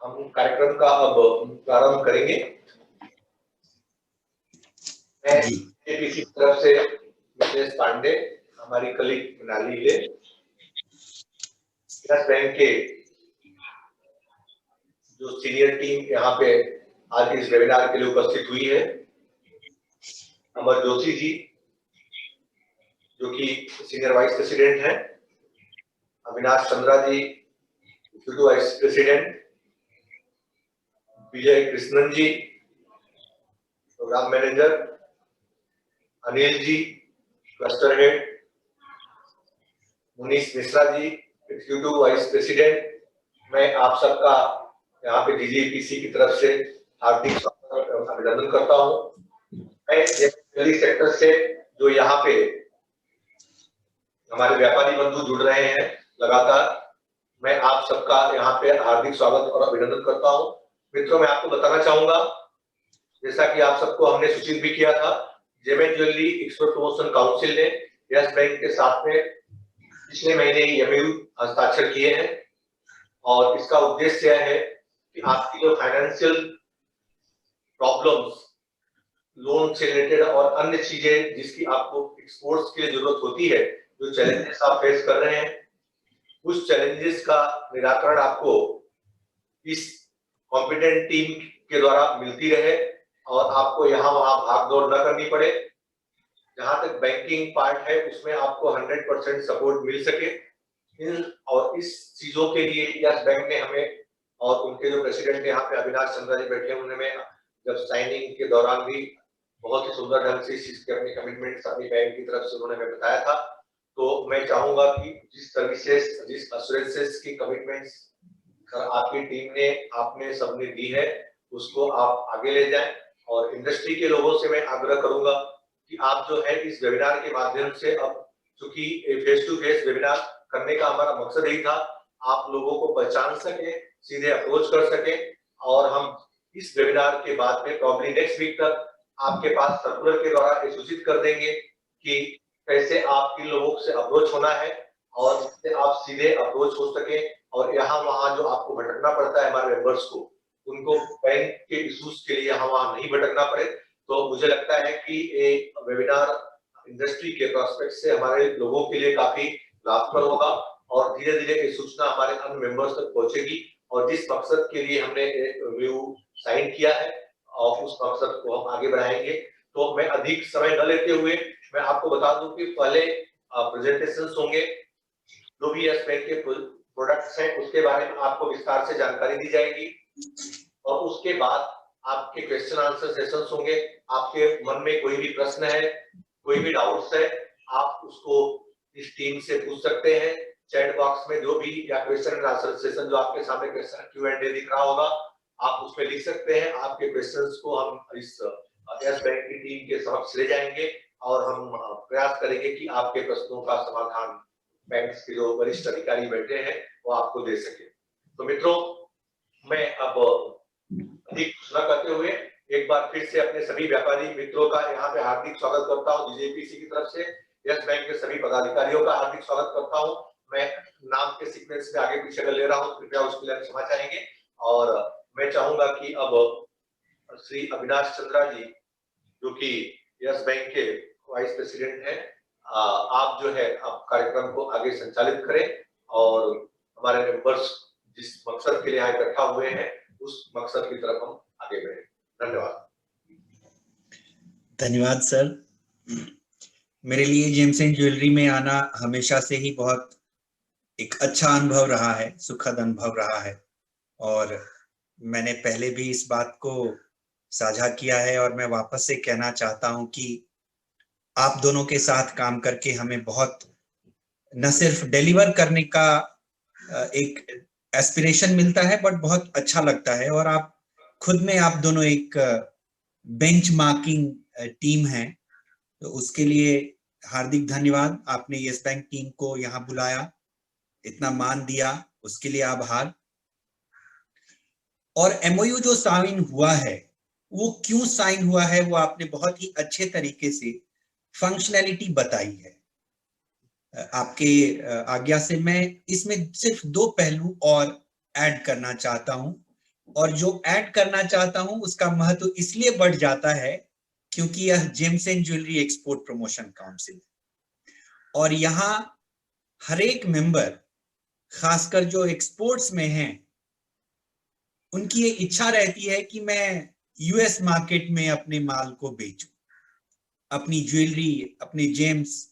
हम कार्यक्रम का अब प्रारंभ करेंगे। मैं एपीसी की तरफ से मितेश पांडे, हमारी कलीग मृणाली ले, यस बैंक के जो सीनियर टीम यहाँ पे आज इस वेबिनार के लिए उपस्थित हुई है, अमर जोशी जी जो कि सीनियर वाइस प्रेसिडेंट हैं, अविनाश चंद्रा जी एग्जीक्यूटिव वाइस प्रेसिडेंट, विजय कृष्णन जी programme manager, Anil ji cluster head, Munish Mishra ji executive vice president. मैं आप सबका यहाँ पे डीजीपीसी की तरफ से हार्दिक अभिनंदन करता हूँ। मैं दिल्ली सेक्टर से जो यहाँ पे हमारे व्यापारी बंधु जुड़ रहे हैं लगातार, मैं आप सबका यहाँ पे हार्दिक स्वागत और अभिनंदन करता हूँ। मित्रों, मैं आपको बताना चाहूंगा, जैसा कि आप सबको हमने सूचित भी किया था, जेमेन ज्वेलरी एक्सपोर्ट प्रमोशन काउंसिल ने यस बैंक के साथ में पिछले महीने एमओयू हस्ताक्षर किए हैं और इसका उद्देश्य यह है कि आपकी जो फाइनेंशियल प्रॉब्लम्स, लोन से रिलेटेड और अन्य चीजें जिसकी आपको एक्सपोर्ट्स के लिए जरूरत होती है, जो चैलेंजेस आप फेस कर रहे हैं, उस चैलेंजेस का निराकरण आपको इस कॉम्पिटेंट टीम के द्वारा मिलती रहे और आपको यहाँ वहां भाग दौड़ न करनी पड़े। जहां तक बैंकिंग पार्ट है उसमें आपको 100% सपोर्ट मिल सके। और इस चीजों के लिए यस बैंक ने हमें और उनके जो प्रेसिडेंट यहाँ पे अविनाश चंद्रा जी बैठे, उन्होंने जब साइनिंग के दौरान भी बहुत ही सुंदर ढंग से इस चीज के अपने कमिटमेंट अपनी बैंक की तरफ से उन्होंने हमें बताया था। तो मैं चाहूंगा कि जिस सर्विसेज, जिस अश्योरेंसेस की कमिटमेंट्स आपकी टीम ने, आपने सबने दी है, उसको आप आगे ले जाएं। और इंडस्ट्री के लोगों से मैं आग्रह करूंगा कि आप जो है इस वेबिनार के माध्यम से, अब चूंकि फेस टू फेस वेबिनार करने का हमारा मकसद यही था, आप लोगों को पहचान सके, सीधे अप्रोच कर सके और हम इस वेबिनार के बाद में प्रॉब्ली नेक्स्ट वीक तक आपके पास सर्कुलर के द्वारा ये सूचित कर देंगे कि कैसे आप इन लोगों से अप्रोच होना है और इससे आप सीधे अप्रोच हो सके और यहाँ वहां जो आपको भटकना पड़ता है हमारे मेंबर्स को, उनको बैंक के इश्यूज के लिए यहाँ वहां नहीं भटकना पड़े। तो मुझे लगता है कि एक वेबिनार इंडस्ट्री के प्रोस्पेक्ट से हमारे लोगों के लिए काफी लाभप्रद होगा और धीरे धीरे ये सूचना हमारे अन्य मेंबर्स तक पहुंचेगी और जिस मकसद के लिए हमने व्यू साइन किया है और उस मकसद को हम आगे बढ़ाएंगे। तो मैं अधिक समय न लेते हुए मैं आपको बता दूं कि पहले प्रेजेंटेशंस होंगे, जो भी यस बैंक के प्रोडक्ट्स हैं उसके बारे में आपको विस्तार से जानकारी दी जाएगी और उसके बाद आपके क्वेश्चन आंसर सेशंस होंगे। आपके मन में कोई भी प्रश्न है, कोई भी डाउट्स है, आप उसको इस टीम से पूछ सकते हैं चैट बॉक्स में, जो भी या क्वेश्चन एंड आंसर सेशन जो आपके सामने क्वेश्चन Q&A दिख रहा होगा, आप उसमें लिख सकते हैं। आपके क्वेश्चंस को हम इस यस बैंक की टीम के समक्ष ले जाएंगे और हम प्रयास करेंगे कि आपके प्रश्नों का समाधान बैंक के जो वरिष्ठ अधिकारी बैठे हैं वो आपको दे सके। तो मित्रों, मैं अब अधिक न करते हुए एक बार फिर से अपने सभी व्यापारी मित्रों का यहाँ पे हार्दिक स्वागत करता हूँ। डीजीपीसी की तरफ से यस बैंक के सभी पदाधिकारियों का हार्दिक स्वागत करता हूँ। मैं नाम के सीक्वेंस में आगे पीछे ले रहा हूँ, कृपया उसके लिए क्षमा चाहेंगे। और मैं चाहूंगा कि अब श्री अविनाश चंद्रा जी जो कि यस बैंक के वाइस प्रेसिडेंट हैं, आप जो है आप कार्यक्रम को आगे संचालित करें और हमारे मेंबर्स जिस मकसद के लिए यहाँ इकट्ठा हुए हैं उस मकसद की तरफ हम आगे बढ़े। धन्यवाद। धन्यवाद सर। मेरे लिए जेम्स एंड ज्वेलरी में आना हमेशा से ही बहुत एक अच्छा अनुभव रहा है, सुखद अनुभव रहा है और मैंने पहले भी इस बात को साझा किया है और मैं वापस से कहना चाहता हूं कि आप दोनों के साथ काम करके हमें बहुत न सिर्फ डिलीवर करने का एक एस्पिरेशन मिलता है बट बहुत अच्छा लगता है और आप खुद में आप दोनों एक बेंचमार्किंग टीम है। तो उसके लिए हार्दिक धन्यवाद। आपने यस बैंक टीम को यहाँ बुलाया, इतना मान दिया, उसके लिए आभार। और एमओयू जो साइन हुआ है वो क्यों साइन हुआ है वो आपने बहुत ही अच्छे तरीके से फंक्शनैलिटी बताई है। आपके आज्ञा से मैं इसमें सिर्फ 2 पहलू और ऐड करना चाहता हूं। और जो ऐड करना चाहता हूं उसका महत्व इसलिए बढ़ जाता है क्योंकि यह James and jewellery export promotion council और यहाँ हर एक मेंबर, खासकर जो एक्सपोर्ट्स में हैं, उनकी ये इच्छा रहती है कि मैं यूएस मार्केट में अपने माल को बेचूं, अपनी ज्वेलरी, अपने जेम्स,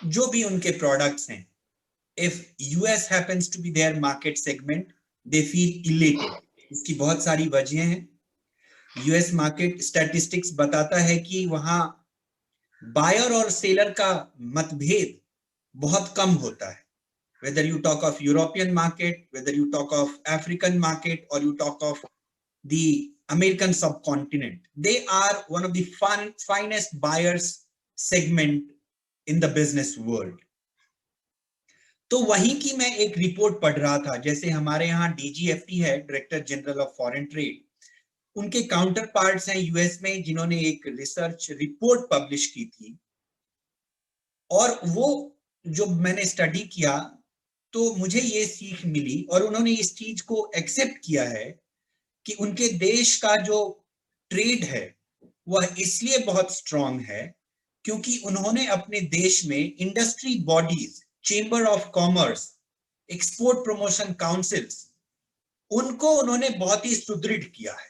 जो भी उनके प्रोडक्ट्स हैं. If US happens to be their market segment, they feel elated. इसकी बहुत सारी वजह हैं. US मार्केट स्टैटिस्टिक्स बताता है कि वहां बायर और सेलर का मतभेद बहुत कम होता है. Whether you talk of European market, whether you talk of African market, or you talk of the American subcontinent, they are one of the finest buyers segment in the business world. तो वहीं की मैं एक report पढ़ रहा था. जैसे हमारे यहाँ DGFT है, director general of foreign trade, उनके काउंटर पार्ट्स हैं यूएस में जिन्होंने एक रिसर्च रिपोर्ट पब्लिश की थी. और वो जो मैंने स्टडी किया तो मुझे ये सीख मिली और उन्होंने इस चीज को एक्सेप्ट किया है कि उनके देश का जो ट्रेड है वह इसलिए बहुत स्ट्रांग है क्योंकि उन्होंने अपने देश में industry bodies, chamber of commerce, export promotion councils, उनको उन्होंने बहुत ही सुदृढ़ किया है.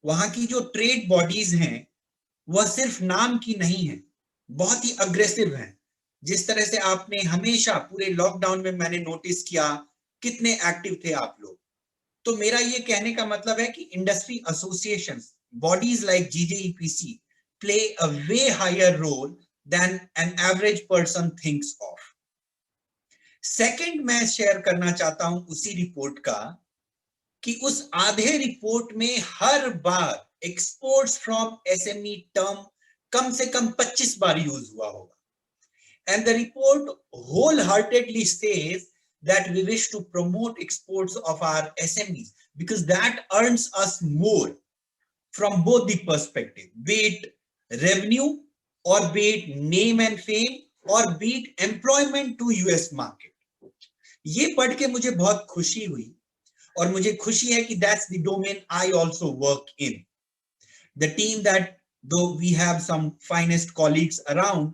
वहां की जो ट्रेड बॉडीज हैं वह सिर्फ नाम की नहीं है, बहुत ही अग्रेसिव हैं. जिस तरह से आपने हमेशा पूरे लॉकडाउन में मैंने नोटिस किया कितने एक्टिव थे आप लोग. तो मेरा ये कहने का मतलब है कि industry associations, bodies like GJEPC play a way higher role than an average person thinks of. Second मैं शेयर करना चाहता हूं उसी रिपोर्ट का कि उस आधे रिपोर्ट में हर बार एक्सपोर्ट्स फ्रॉम एसएमई टर्म कम से कम 25 बार यूज हुआ होगा. And the report wholeheartedly says that we wish to promote exports of our SMEs because that earns us more from both the perspective, be it revenue or be it name and fame or be it employment to US market. ये पढ़ के मुझे बहुत खुशी हुई और मुझे खुशी है कि that's the domain I also work in. The team that, though we have some finest colleagues around,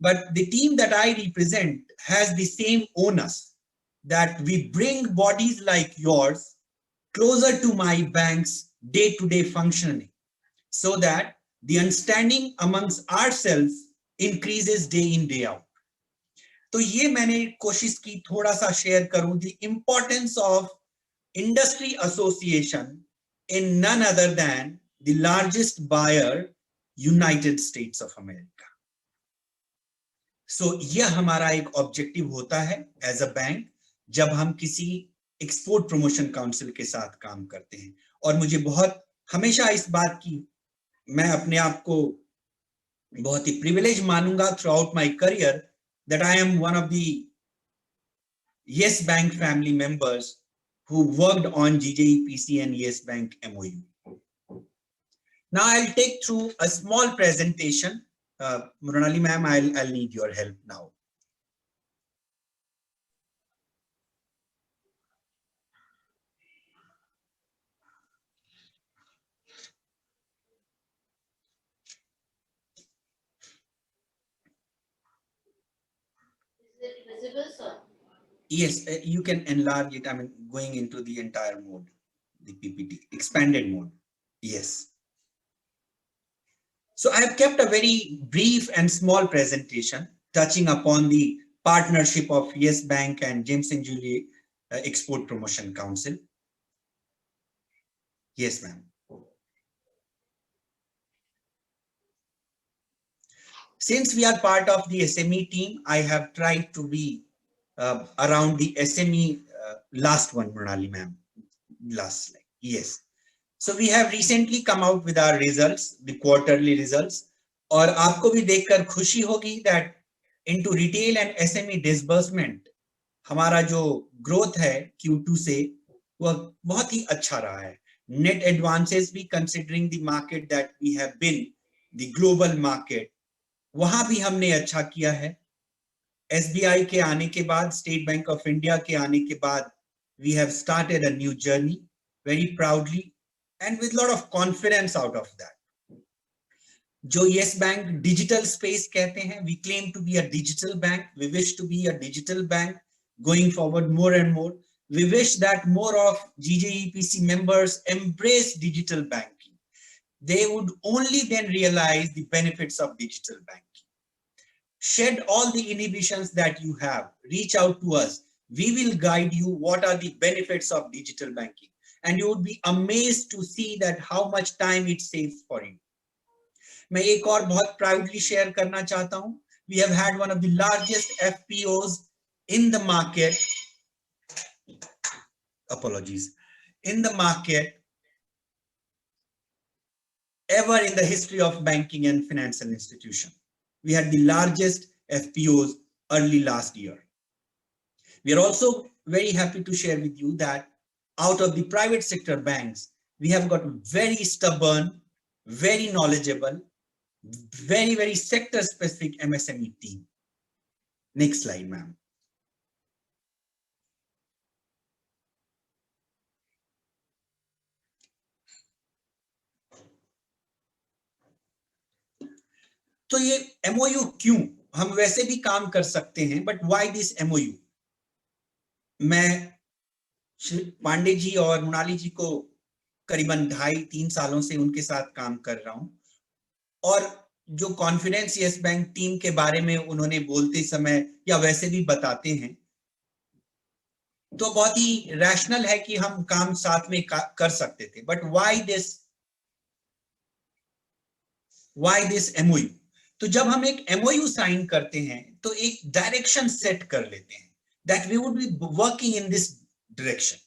but the team that I represent has the same onus that we bring bodies like yours closer to my bank's day-to-day functioning so that the understanding amongst ourselves increases day in, day out. तो ये मैंने कोशिश की थोड़ा सा share करूं the importance of industry association in none other than the largest buyer, United States of America. सो यह हमारा एक ऑब्जेक्टिव होता है एज अ बैंक जब हम किसी एक्सपोर्ट प्रमोशन काउंसिल के साथ काम करते हैं. और मुझे बहुत हमेशा इस बात की, मैं अपने आप को बहुत ही प्रिविलेज मानूंगा through out my career that I M one of the yes bank family members who worked on GJEPC and Yes Bank MOU. Now I'll take through a small presentation. Mrunali ma'am, I'll need your help now. Is it visible, sir? Yes, you can enlarge it. I mean, going into the entire mode, the PPT, expanded mode. Yes. So I have kept a very brief and small presentation touching upon the partnership of Yes Bank and James and Julie Export Promotion Council. Yes, ma'am. Since we are part of the SME team, I have tried to be around the SME last one, Mrunali ma'am, last slide. Yes. So we have recently come out with our results, the quarterly results. और आपको भी देखकर खुशी होगी that into retail and SME disbursement हमारा जो growth है Q2 से वह बहुत ही अच्छा रहा है. Net advances भी considering the market that we have been, the global market, वहां भी हमने अच्छा किया है. SBI के आने के बाद, State Bank of India के आने के बाद, we have started a new journey very proudly and with a lot of confidence out of that. जो yes bank digital space कहते हैं, we claim to be a digital bank, we wish to be a digital bank going forward more and more. We wish that more of GJEPC members embrace digital banking. They would only then realize the benefits of digital banking. Shed all the inhibitions that you have, reach out to us. We will guide you what are the benefits of digital banking. And you would be amazed to see that how much time it saves for you. मैं एक और बहुत proudly share करना चाहता हूं. We have had one of the largest FPOs in the market. Apologies. In the market ever in the history of banking and financial institution. We had the largest FPOs early last year. We are also very happy to share with you that out of the private sector banks, we have got very stubborn, very knowledgeable, very, very sector specific MSME team. Next slide, ma'am. तो ये MOU क्यों? हम वैसे भी काम कर सकते हैं, but why this MOU? मैं श्री पांडे जी और मृणाली जी को करीबन 2.5-3 सालों से उनके साथ काम कर रहा हूं, और जो कॉन्फिडेंस यस बैंक टीम के बारे में उन्होंने बोलते समय या वैसे भी बताते हैं, तो बहुत ही रैशनल है कि हम काम साथ में कर सकते थे. But why this MOU? तो जब हम एक MOU साइन करते हैं तो एक डायरेक्शन सेट कर लेते हैं that we would be working in this direction.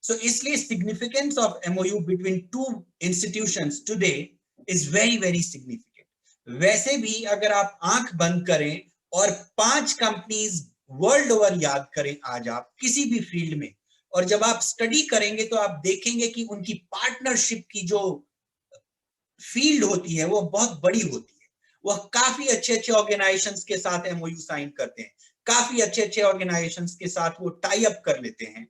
So इसलिए significance of MOU between two institutions today is very, very significant. वैसे भी अगर आप आंख बंद करें और 5 कंपनीज वर्ल्ड ओवर याद करें आज आप किसी भी फील्ड में, और जब आप स्टडी करेंगे तो आप देखेंगे कि उनकी पार्टनरशिप की जो फील्ड होती है वो बहुत बड़ी होती है. वह काफी अच्छे ऑर्गेनाइजेशंस के साथ MOU साइन करते हैं, काफी अच्छे ऑर्गेनाइजेशंस के साथ वो टाई अप कर लेते हैं.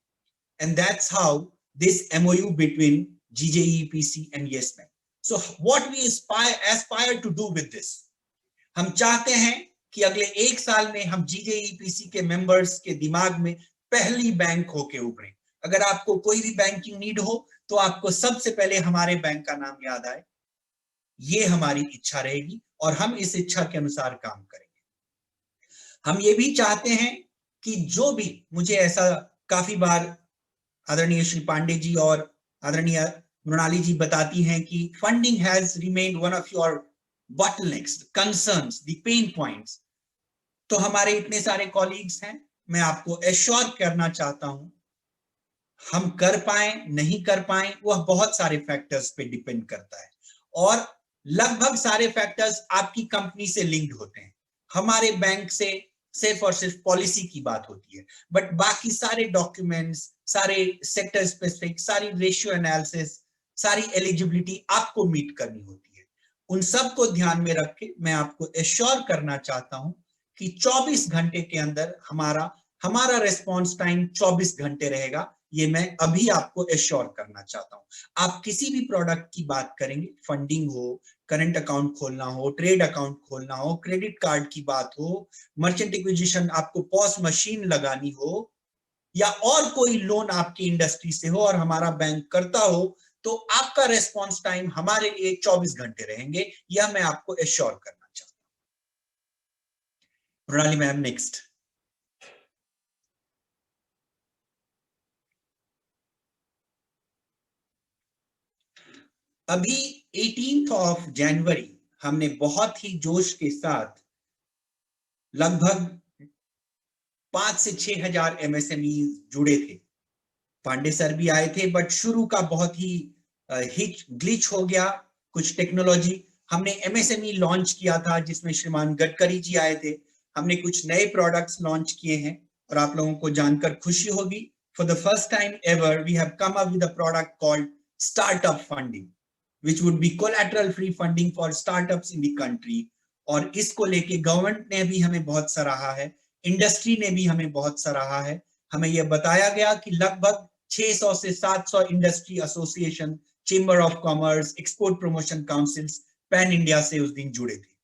And that's how this MOU between GJEPC and Yes Bank. So what we aspire to do with this? हम चाहते हैं कि अगले 1 साल में हम GJEPC के मेंबर्स के दिमाग में पहली बैंक होके उभरें. अगर आपको कोई भी बैंकिंग नीड हो तो आपको सबसे पहले हमारे बैंक का नाम याद आए. ये हमारी इच्छा रहेगी और हम इस इच्छा के अनुसार काम करेंगे. हम ये भी चाहते हैं कि जो भी, मुझे ऐसा काफी बार आदरणीय श्री पांडे जी और आदरणीय मृणाली जी बताती हैं कि funding has remained one of your bottlenecks, concerns, the pen points. तो हमारे इतने सारे कॉलीग्स हैं, मैं आपको एश्योर करना चाहता हूं, हम कर पाए नहीं कर पाए वह बहुत सारे फैक्टर्स पे डिपेंड करता है, और लगभग सारे फैक्टर्स आपकी कंपनी से लिंक्ड होते हैं. हमारे बैंक से सिर्फ और सिर्फ पॉलिसी की बात होती है, बट बाकी सारे डॉक्यूमेंट्स, सारे सेक्टर स्पेसिफिक, सारी रेशियो एनालिसिस, सारी एलिजिबिलिटी आपको मीट करनी होती है. उन सब को ध्यान में रख के मैं आपको एश्योर करना चाहता हूं कि 24 घंटे के अंदर हमारा रेस्पॉन्स टाइम 24 घंटे रहेगा. ये मैं अभी आपको एश्योर करना चाहता हूं. आप किसी भी प्रोडक्ट की बात करेंगे, फंडिंग हो, करंट अकाउंट खोलना हो, ट्रेड अकाउंट खोलना हो, क्रेडिट कार्ड की बात हो, मर्चेंट एक्विजिशन, आपको पॉस मशीन लगानी हो, या और कोई लोन आपकी इंडस्ट्री से हो और हमारा बैंक करता हो, तो आपका रेस्पॉन्स टाइम हमारे लिए 24 घंटे रहेंगे. यह मैं आपको एश्योर करना चाहता हूं. Mrinali ma'am, next. अभी 18 जनवरी हमने बहुत ही जोश के साथ लगभग 5 से 6 हजार MSME जुड़े थे. पांडे सर भी आए थे, बट शुरू का बहुत ही ग्लिच हो गया, कुछ टेक्नोलॉजी. हमने MSME लॉन्च किया था जिसमें श्रीमान गडकरी जी आए थे. हमने कुछ नए प्रोडक्ट्स लॉन्च किए हैं और आप लोगों को जानकर खुशी होगी. For the first time ever we have come up with a product called startup funding, which would be collateral free funding for startups in the country. और इसको लेके गवर्नमेंट ने भी हमें बहुत सराहा है, इंडस्ट्री ने भी हमें बहुत सराहा है. हमें यह बताया गया कि लगभग 600 से 700 industry association, chamber of commerce, export promotion councils pan India से उस दिन जुड़े थे।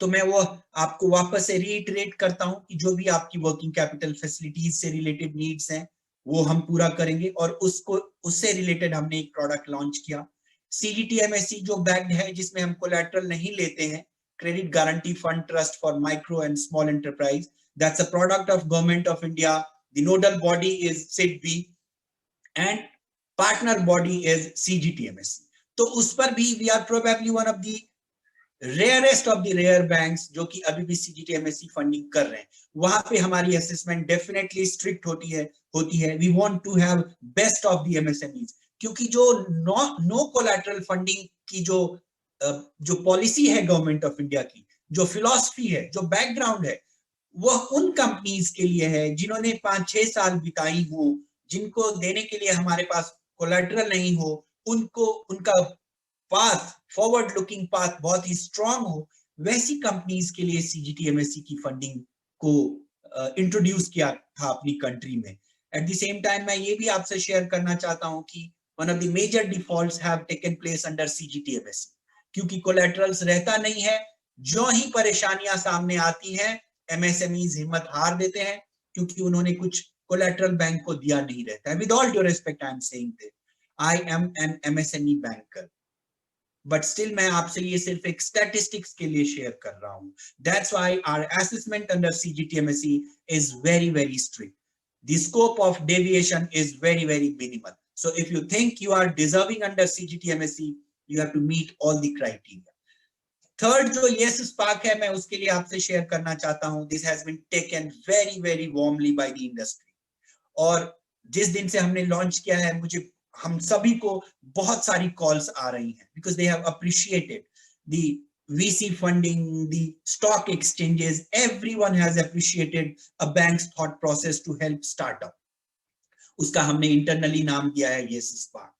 तो मैं वो आपको वापस से रीइटरेट करता हूं कि जो भी आपकी वर्किंग कैपिटल फैसिलिटीज से रिलेटेड नीड्स हैं वो हम पूरा करेंगे, और उससे रिलेटेड हमने एक प्रोडक्ट लॉन्च किया, CGTMSE, जो बैक्ड है, जिसमें हम कोलैटरल नहीं लेते हैं, credit guarantee fund trust for micro and small enterprise. That's a product of government of India. The nodal body is SIDBI and partner body is CGTMSE। तो उस पर भी we are probably one of the rarest of the rare banks जो कि अभी भी CGTMSE funding कर रहे हैं। वहां पे हमारी असेसमेंट डेफिनेटली स्ट्रिक्ट होती है। We want to have best of the MSMEs, क्योंकि जो नो कोलैटरल फंडिंग की जो पॉलिसी है गवर्नमेंट ऑफ इंडिया की, जो फिलॉसफी है, जो बैकग्राउंड है, वह उन कंपनीज के लिए है जिन्होंने 5-6 साल बिताई हो, जिनको देने के लिए हमारे पास कोलैटरल नहीं हो, उनको उनका पाथ, फॉरवर्ड लुकिंग पाथ बहुत ही स्ट्रांग हो, वैसी कंपनीज के लिए CGTMSE की फंडिंग को इंट्रोड्यूस किया था अपनी कंट्री में। एट द सेम टाइम मैं ये भी आपसे शेयर करना चाहता हूं कि one of the major defaults have taken place under CGTMSE, क्योंकि कोलैटरल्स रहता नहीं है। जो ही परेशानियां सामने आती हैं, MSMEs हिम्मत हार देते हैं, क्योंकि उन्होंने कुछ कोलैटरल बैंक को दिया नहीं रहता है। With all due respect, I am saying that I am an MSME banker, but still मैं आपसे ये सिर्फ एक स्टैटिस्टिक्स के लिए शेयर कर रहा हूं। That's why our assessment under CGTMSE is very very strict. The scope of deviation is very very minimal. So if you think you are deserving under CGTMSE, you have to meet all the criteria. Third जो Yes Spark है, मैं उसके लिए आपसे share करना चाहता हूं। This has been taken very very warmly by the industry, और जिस दिन से हमने लॉन्च किया है, हम सभी को बहुत सारी कॉल्स आ रही हैं, because they have appreciated the VC funding, the stock exchanges, everyone has appreciated a bank's thought process to help startup. उसका हमने इंटरनली नाम दिया है Yes Spark।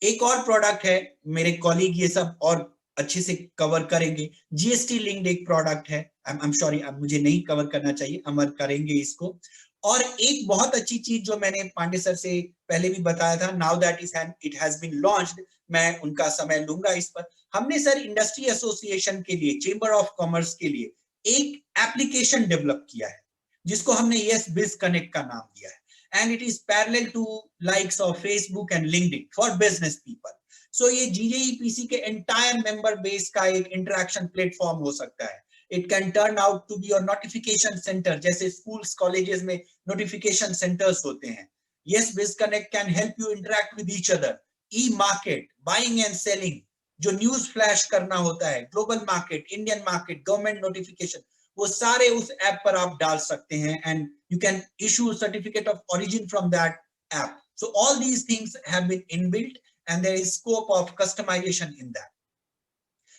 एक और प्रोडक्ट है, मेरे कॉलीग ये सब और अच्छे से कवर करेंगे, GST लिंक्ड एक प्रोडक्ट है। आई एम सॉरी, मुझे नहीं कवर करना चाहिए, अमर करेंगे इसको। और एक बहुत अच्छी चीज जो मैंने पांडे सर से पहले भी बताया था, now that it has been launched, मैं उनका समय लूंगा इस पर। हमने सर इंडस्ट्री एसोसिएशन के लिए, चेंबर ऑफ कॉमर्स के लिए एक एप्लीकेशन डेवलप किया है, जिसको हमने Yes Biz Connect का नाम दिया है, and it is parallel to likes of Facebook and LinkedIn for business people. So ये GJEPC के entire member base का एक interaction platform हो सकता है। It can turn out to be your notification center, जैसे schools, colleges में notification centers होते हैं। Yes Biz Connect can help you interact with each other. E-market, buying and selling, जो न्यूज फ्लैश करना होता है, global market, Indian market, government notification, वो सारे उस ऐप पर आप डाल सकते हैं, and you can issue certificate of origin from that app. So all these things have been inbuilt, and there is scope of customization in that.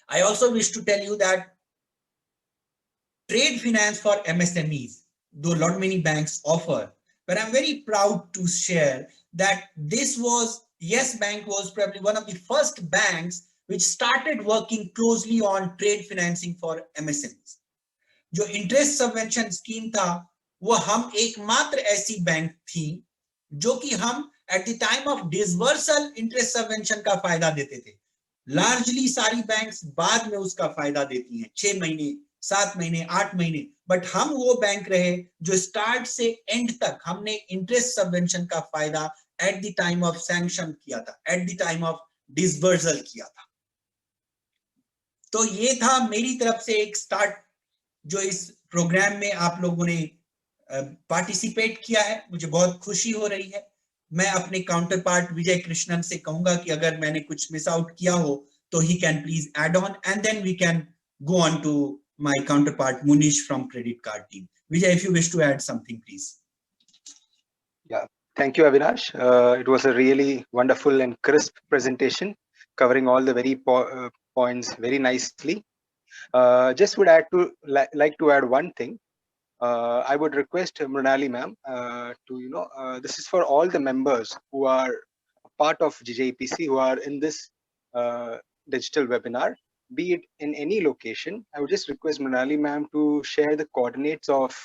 I also wish to tell you that trade finance for MSMEs, though not many banks offer, but I'm very proud to share that Yes Bank was probably one of the first banks which started working closely on trade financing for MSMEs. जो interest subvention scheme था, वो हम एकमात्र ऐसी bank थी जो कि हम at the time of disbursal interest subvention का फायदा देते थे। लार्जली सारी बैंक्स बाद में उसका फायदा देती हैं, 6 महीने, 7 महीने, 8 महीने, बट हम वो बैंक रहे जो स्टार्ट से एंड तक हमने इंटरेस्ट सबवेंशन का फायदा eight the time of sanction किया था, एट द टाइम ऑफ डिसवर्सल किया था। तो ये था मेरी तरफ से एक स्टार्ट, जो इस प्रोग्राम में आप लोगों ने पार्टिसिपेट किया है, मुझे बहुत खुशी हो रही है। मैं अपने काउंटर पार्ट विजय कृष्णन से कहूंगा कि अगर मैंने कुछ मिस आउट किया हो तो ही can please add on, and then we can go on to my counterpart Munish from credit card team. Vijay, if you wish to add something please. Yeah, thank you, Avinash. It was a really wonderful and crisp presentation, covering all the very points very nicely. Just would like to add one thing. I would request Mrinali ma'am to this is for all the members who are part of GJEPC, who are in this digital webinar, be it in any location. I would just request Mrinali ma'am to share the coordinates of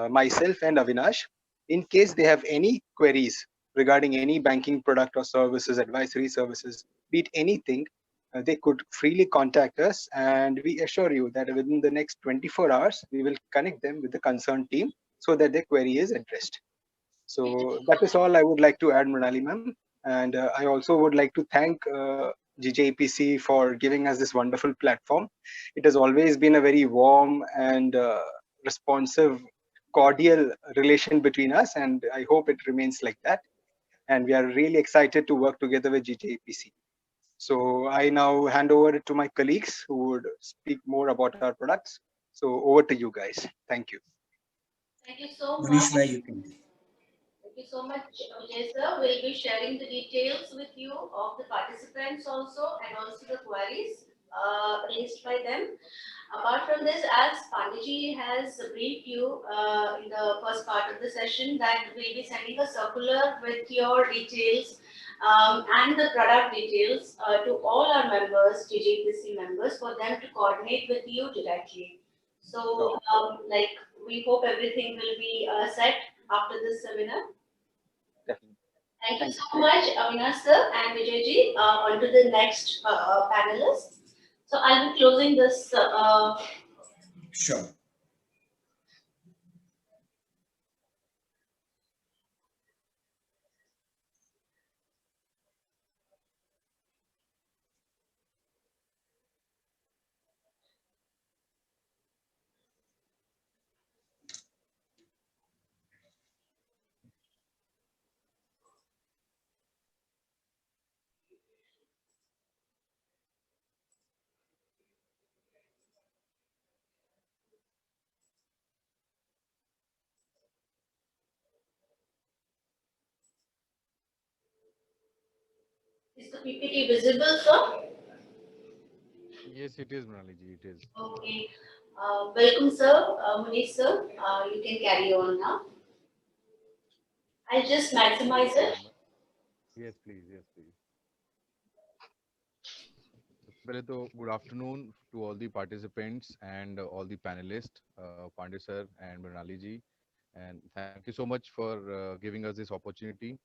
myself and Avinash in case they have any queries regarding any banking product or services, advisory services, be it anything, they could freely contact us, and we assure you that within the next 24 hours, we will connect them with the concerned team so that their query is addressed. So that is all I would like to add, Mrinali ma'am. And I also would like to thank GJPC for giving us this wonderful platform. It has always been a very warm and responsive, cordial relation between us, and I hope it remains like that. And we are really excited to work together with GJPC. So I now hand over it to my colleagues who would speak more about our products. So over to you guys. Thank you. Thank you so much. Manish bhai, you can. Thank you so much, Vijay sir. We'll be sharing the details with you of the participants also, and also the queries raised by them. Apart from this, as Pandiji has briefed you in the first part of the session, that we'll be sending a circular with your details and the product details to all our members, GJPC members, for them to coordinate with you directly. So, like, we hope everything will be set after this seminar. Definitely. Thank you so much, Avinash sir and Vijayji. On to the next panelist. So I'll be closing this. Sure. Is the PPT visible, sir? Yes, it is, Mrinali ji, it is. Okay. Welcome, sir. Munish, sir. You can carry on now. I'll just maximize it. Yes, please, yes, please. पहले तो good afternoon to all the participants and all the panelists, Pandey sir and Mrinali ji, and thank you so much for giving us this opportunity.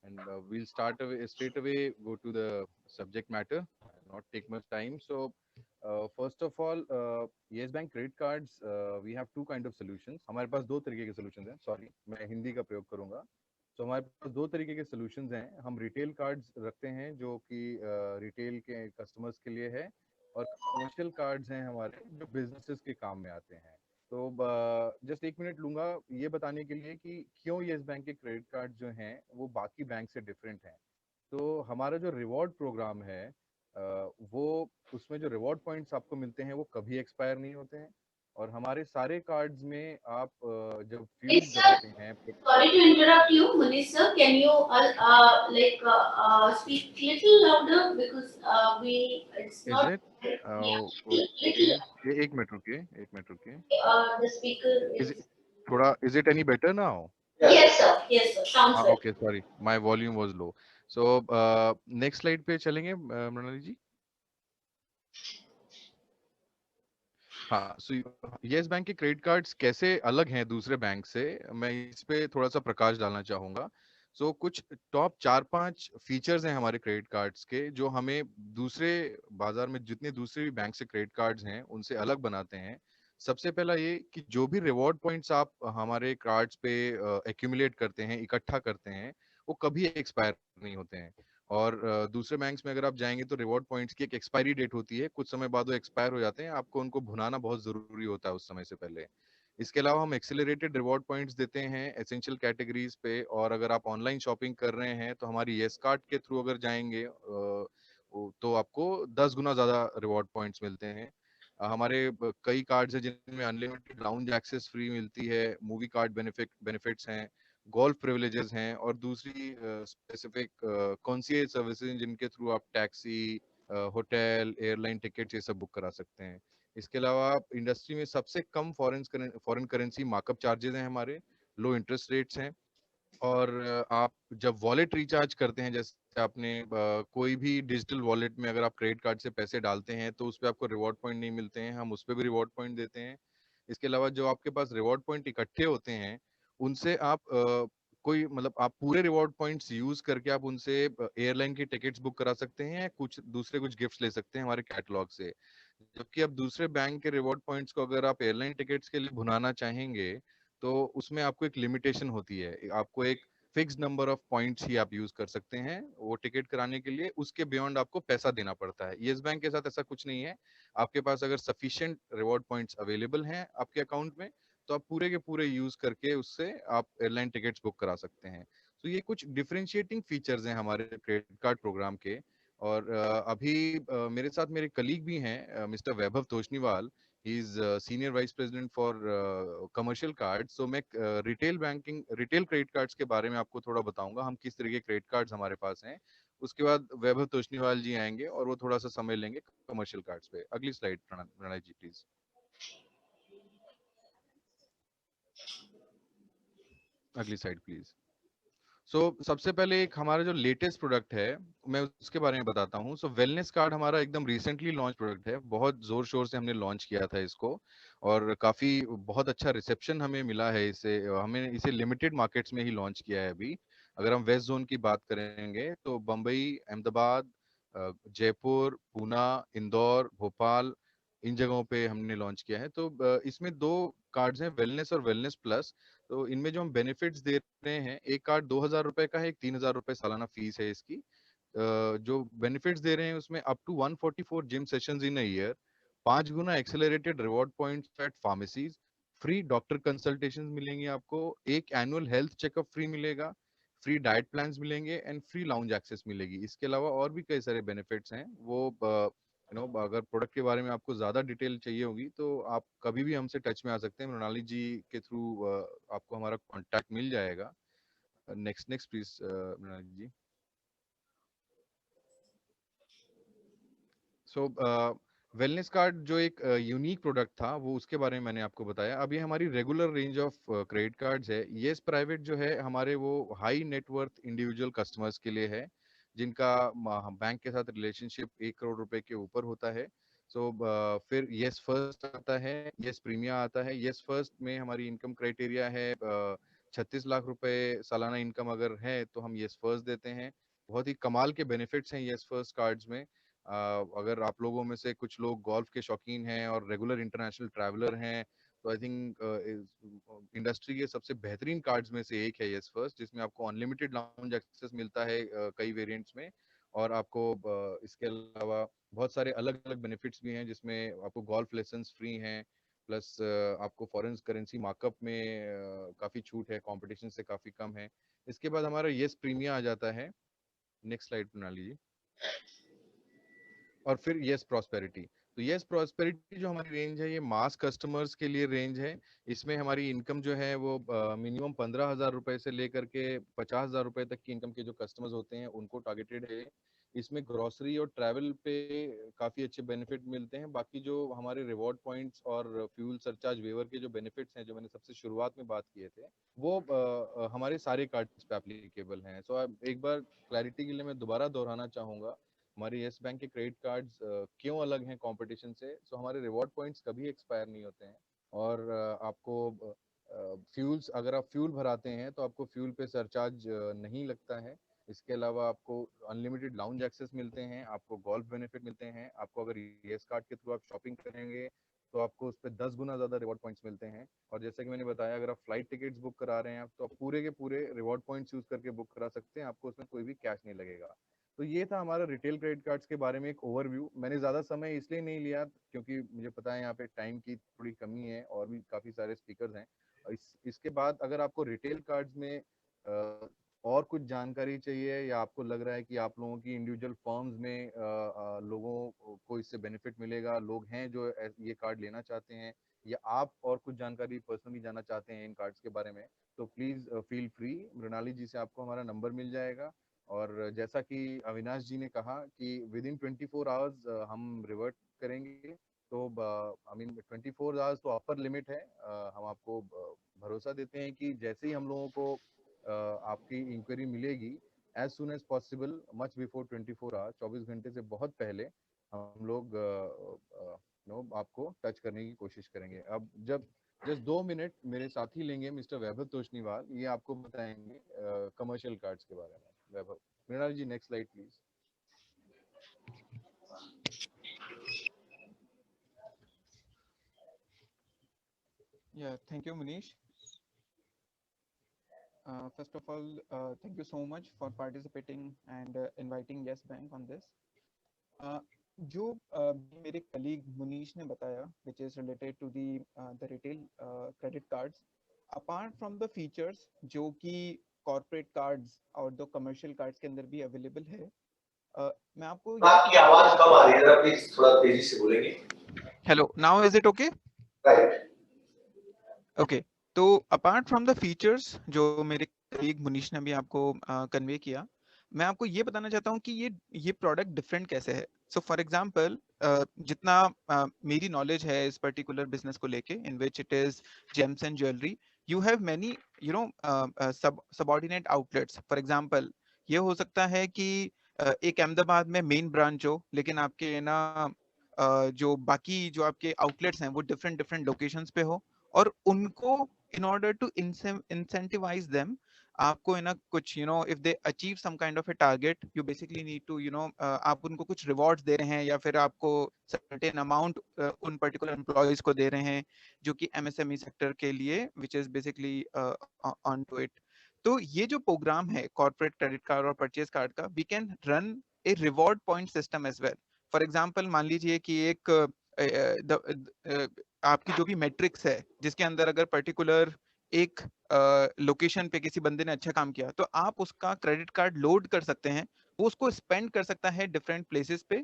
And we'll straight away go to the subject matter, not take much time. So first of all, Yes Bank credit cards, we have two kind of solutions. हमारे पास दो तरीके के solutions हैं. Sorry, मैं हिंदी का प्रयोग करूंगा. तो हमारे पास दो तरीके के solutions हैं. हम रिटेल कार्ड्स रखते हैं जो कि रिटेल के कस्टमर्स के लिए है, और कमर्शियल कार्ड्स हैं हमारे जो बिजनेसेस के काम में आते हैं. तो जस्ट एक मिनट लूंगा ये बताने के लिए कि क्यों येस बैंक के क्रेडिट कार्ड जो हैं वो बाकी बैंक से डिफरेंट हैं. तो हमारा जो रिवॉर्ड प्रोग्राम है वो उसमें जो रिवॉर्ड पॉइंट्स आपको मिलते हैं वो कभी एक्सपायर नहीं होते हैं, और हमारे सारे कार्ड्स में आप जब फ्यूल कराते हैं. Sorry to interrupt you, Munish sir. Can you speak little louder because it's Is not. it? Little. एक मिनट रुकिए, एक मिनट रुकिए. The speaker is. थोड़ा is it any better now? Yes, sir. Yes, sir. Sounds better. Okay, sorry, my volume was low. So next slide पे चलेंगे मृणाली जी. हाँ, so yes bank के credit cards कैसे अलग हैं दूसरे बैंक से, मैं इस पे थोड़ा सा प्रकाश डालना चाहूंगा. सो कुछ टॉप 4-5 फीचर्स हैं हमारे क्रेडिट कार्ड्स के जो हमें दूसरे बाजार में जितने दूसरे बैंक से क्रेडिट कार्ड्स हैं उनसे अलग बनाते हैं. सबसे पहला ये कि जो भी रिवॉर्ड पॉइंट्स आप हमारे कार्ड्स पे एक्यूमुलेट करते हैं, इकट्ठा करते हैं, वो कभी एक्सपायर नहीं होते हैं. और दूसरे बैंक्स में अगर आप जाएंगे तो रिवॉर्ड पॉइंट्स की एक एक्सपायरी डेट होती है, कुछ समय बाद वो एक्सपायर हो जाते हैं, आपको उनको भुनाना बहुत जरूरी होता है उस समय से पहले. इसके अलावा हम एक्सेलरेटेड रिवॉर्ड पॉइंट्स देते हैं एसेंशियल कैटेगरीज पे, और अगर आप ऑनलाइन शॉपिंग कर रहे हैं तो हमारी येस कार्ड के थ्रू अगर जाएंगे तो आपको 10 गुना ज्यादा रिवॉर्ड पॉइंट्स मिलते हैं. हमारे कई कार्ड्स हैं जिनमें अनलिमिटेड लाउंज एक्सेस फ्री मिलती है, मूवी कार्ड बेनिफिट्स हैं, गोल्फ प्रिविलेजेस हैं, और दूसरी स्पेसिफिक कॉन्सियज सर्विसेज जिनके थ्रू आप टैक्सी, होटल, एयरलाइन टिकट ये सब बुक करा सकते हैं. इसके अलावा आप इंडस्ट्री में सबसे कम फॉरेन करेंसी मार्कअप चार्जेस हैं हमारे, लो इंटरेस्ट रेट्स हैं, और आप जब वॉलेट रिचार्ज करते हैं, जैसे आपने कोई भी डिजिटल वॉलेट में अगर आप क्रेडिट कार्ड से पैसे डालते हैं तो उस पर आपको रिवॉर्ड पॉइंट नहीं मिलते हैं, हम उस पर भी रिवॉर्ड पॉइंट देते हैं. इसके अलावा जो आपके पास रिवॉर्ड पॉइंट इकट्ठे होते हैं उनसे आप कोई मतलब आप पूरे रिवॉर्ड पॉइंट्स यूज करके आप उनसे एयरलाइन की टिकट्स बुक करा सकते हैं, या कुछ गिफ्ट्स ले सकते हैं हमारे कैटलॉग से। जबकि अब दूसरे बैंक के रिवॉर्ड पॉइंट्स को अगर आप एयरलाइन टिकट्स के लिए भुनाना चाहेंगे तो उसमें आपको एक लिमिटेशन होती है, आपको एक फिक्स नंबर ऑफ पॉइंट्स ही आप यूज कर सकते हैं वो टिकट कराने के लिए, उसके बियॉन्ड आपको पैसा देना पड़ता है। येस बैंक के साथ ऐसा कुछ नहीं है, आपके पास अगर सफिशिएंट रिवॉर्ड पॉइंट्स अवेलेबल हैं आपके अकाउंट में तो आप पूरे के पूरे यूज करके उससे आप एयरलाइन टिकट्स बुक करा सकते हैं। तो ये कुछ डिफरेंशिएटिंग फीचर्स हैं हमारे क्रेडिट कार्ड प्रोग्राम के। और अभी मेरे साथ मेरे कलीग भी हैं, mister Vaibhav Toshniwal, he is senior vice president for commercial card. So मैं रिटेल क्रेडिट कार्ड्स के बारे में आपको थोड़ा बताऊंगा, हम किस तरह के क्रेडिट कार्ड्स हमारे पास हैं। उसके बाद वैभव तोशनीवाल जी आएंगे और वो थोड़ा सा समय लेंगे कमर्शियल कार्ड्स पे। अगली स्लाइड प्रणय जी प्लीज। अगली स्लाइड प्लीज। सबसे पहले एक हमारा जो लेटेस्ट प्रोडक्ट है मैं उसके बारे में बताता हूँ। वेलनेस कार्ड हमारा एकदम रिसेंटली लॉन्च प्रोडक्ट है, बहुत जोर शोर से हमने लॉन्च किया था इसको और काफी बहुत अच्छा रिसेप्शन हमें मिला है इसे। हमने इसे लिमिटेड मार्केट्स में ही लॉन्च किया है अभी। अगर हम वेस्ट जोन की बात करेंगे तो बम्बई, अहमदाबाद, जयपुर, पूना, इंदौर, भोपाल, इन जगहों पे हमने लॉन्च किया है। तो इसमें दो कार्ड्स हैं, वेलनेस और वेलनेस प्लस। तो इनमें जो हम बेनिफिट्स दे रहे हैं, एक कार्ड 2,000 रुपए का है, एक 3,000 रुपए सालाना फीस है इसकी। जो बेनिफिट्स दे रहे हैं उसमें up to 144 gym sessions in a year, 5 गुना accelerated reward points at pharmacies, free doctor consultation मिलेंगे आपको, एक एनुअल हेल्थ चेकअप फ्री मिलेगा, फ्री डाइट प्लान्स मिलेंगे एंड फ्री लाउंज एक्सेस मिलेगी। इसके अलावा और भी कई सारे बेनिफिट्स हैं। वो अगर प्रोडक्ट के बारे में आपको ज्यादा डिटेल चाहिए होगी तो आप कभी भी हमसे टच में आ सकते हैं, मृणाली जी के थ्रू आपको हमारा कांटेक्ट मिल जाएगा। Next next please Mrinali ji. Wellness card जो एक यूनिक प्रोडक्ट था वो उसके बारे में मैंने आपको बताया। अब ये हमारी regular range of credit cards है। येस प्राइवेट जो है हमारे वो हाई नेटवर्थ इंडिविजुअल कस्टमर्स के लिए है जिनका बैंक के साथ रिलेशनशिप 1 करोड़ रुपए के ऊपर होता है। फिर येस फर्स्ट आता है, येस प्रीमियम आता है। येस फर्स्ट में हमारी इनकम क्राइटेरिया है 36 लाख रुपए सालाना इनकम अगर है तो हम येस फर्स्ट देते हैं। बहुत ही कमाल के बेनिफिट्स हैं येस फर्स्ट कार्ड्स में। अगर आप लोगों में से कुछ लोग गोल्फ के शौकीन हैं और रेगुलर इंटरनेशनल ट्रैवलर हैं तो आई थिंक इंडस्ट्री के सबसे बेहतरीन कार्ड्स में से एक है येस फर्स्ट, जिसमें आपको अनलिमिटेड लाउंज एक्सेस मिलता है कई वेरिएंट्स में। और आपको इसके अलावा बहुत सारे अलग अलग बेनिफिट्स भी हैं जिसमें आपको गोल्फ लेसन्स फ्री हैं, प्लस आपको फॉरेन करेंसी मार्कअप में काफी छूट है, कंपटीशन से काफी कम है। इसके बाद हमारा येस प्रीमियम आ जाता है। नेक्स्ट स्लाइड प्रणाली जी। और फिर येस प्रॉस्पेरिटी। तो येस प्रॉस्पेरिटी जो हमारी रेंज है ये मास कस्टमर्स के लिए रेंज है। इसमें हमारी इनकम जो है वो मिनिमम 15,000 रुपए से लेकर के 50,000 रुपए तक की इनकम के जो कस्टमर्स होते हैं उनको टारगेटेड है। इसमें ग्रोसरी और ट्रैवल पे काफी अच्छे बेनिफिट मिलते हैं। बाकी जो हमारे रिवॉर्ड पॉइंट्स और फ्यूल सरचार्ज वेवर के जो बेनिफिट्स हैं जो मैंने सबसे शुरुआत में बात किए थे वो हमारे सारे कार्ड्स पे एप्लीकेबल हैं। एक बार क्लैरिटी के लिए मैं दोबारा दोहराना चाहूंगा, हमारे येस बैंक के क्रेडिट कार्ड्स क्यों अलग हैं कंपटीशन से। हमारे रिवॉर्ड पॉइंट्स कभी एक्सपायर नहीं होते हैं और आपको फ्यूल्स, अगर आप फ्यूल भराते हैं तो आपको फ्यूल पे सरचार्ज नहीं लगता है। इसके अलावा आपको अनलिमिटेड लाउंज एक्सेस मिलते हैं, आपको गोल्फ बेनिफिट मिलते हैं, आपको अगर येस कार्ड के थ्रू आप शॉपिंग करेंगे तो आपको उस पर 10 गुना ज्यादा रिवॉर्ड पॉइंट्स मिलते हैं। और जैसे कि मैंने बताया, अगर आप फ्लाइट टिकट्स बुक करा रहे हैं तो आप पूरे के पूरे रिवॉर्ड पॉइंट्स यूज करके बुक करा सकते हैं, आपको उसमें कोई भी कैश नहीं लगेगा। तो ये था हमारा रिटेल क्रेडिट कार्ड्स के बारे में एक ओवरव्यू। मैंने ज्यादा समय इसलिए नहीं लिया क्योंकि मुझे पता है यहाँ पे टाइम की थोड़ी कमी है और भी काफी सारे स्पीकर्स हैं। इसके बाद अगर आपको रिटेल कार्ड्स में और कुछ जानकारी चाहिए या आपको लग रहा है कि आप लोगों की इंडिविजुअल फर्म्स में लोगों को इससे बेनिफिट मिलेगा, लोग हैं जो ये कार्ड लेना चाहते हैं, या आप और कुछ जानकारी पर्सनली जानना चाहते हैं इन कार्ड्स के बारे में, तो प्लीज फील फ्री। मृणाली जी से आपको हमारा नंबर मिल जाएगा। और जैसा कि अविनाश जी ने कहा कि विद इन 24 आवर्स हम रिवर्ट करेंगे। तो आई मीन 24 आवर्स तो अपर लिमिट है। हम आपको भरोसा देते हैं कि जैसे ही हम लोगों को आपकी इंक्वायरी मिलेगी, as soon as possible, much before 24 hours, 24 घंटे से बहुत पहले हम लोग आपको टच करने की कोशिश करेंगे। अब जब जस्ट 2 मिनट मेरे साथी लेंगे, मिस्टर वैभव तोष्णीवाल, ये आपको बताएंगे कमर्शियल कार्ड्स के बारे में। Vaibhav, Mrinal ji next slide please. Yeah, thank you, Manish. First of all, thank you so much for participating and inviting Yes Bank on this. जो मेरे colleague Munish ने बताया, which is related to the retail credit cards, apart from the features जो कि corporate cards और दो commercial cards के अंदर भी available है, मैं आपको आपकी आवाज कम आ रही है, जरा प्लीज थोड़ा तेजी से बोलेंगे। Hello, now is it okay? Right. Okay, तो अपार्ट फ्रॉम द फीचर्स जो मेरे कलीग मुनीश ने भी आपको कन्वे किया, मैं आपको ये बताना चाहता हूँ कि ये प्रोडक्ट डिफरेंट कैसे है। सो फॉर एग्जांपल, जितना मेरी नॉलेज है इस पर्टिकुलर बिजनेस को लेके, in which it is gems and jewellery, you have many subordinate outlets. For example, ये हो सकता है कि एक अहमदाबाद में मेन ब्रांच हो, लेकिन आपके ना जो बाकी जो आपके आउटलेट्स हैं वो डिफरेंट डिफरेंट लोकेशंस पे हो, और उनको in order to incentivize them, आपको है ना कुछ if they achieve some kind of a target, you basically need to आप उनको कुछ rewards दे रहे हैं, या फिर आपको certain amount उन particular employees को दे रहे हैं जो कि MSME sector के लिए, which is basically onto it. तो ये जो प्रोग्राम है corporate credit card और purchase card का, we can run a reward point system as well. For example, मान लीजिए कि एक आपकी जो भी मैट्रिक्स है, जिसके अंदर अगर पर्टिकुलर एक लोकेशन पे किसी बंदे ने अच्छा काम किया, तो आप उसका क्रेडिट कार्ड लोड कर सकते हैं, वो उसको स्पेंड कर सकता है डिफरेंट प्लेसेस पे,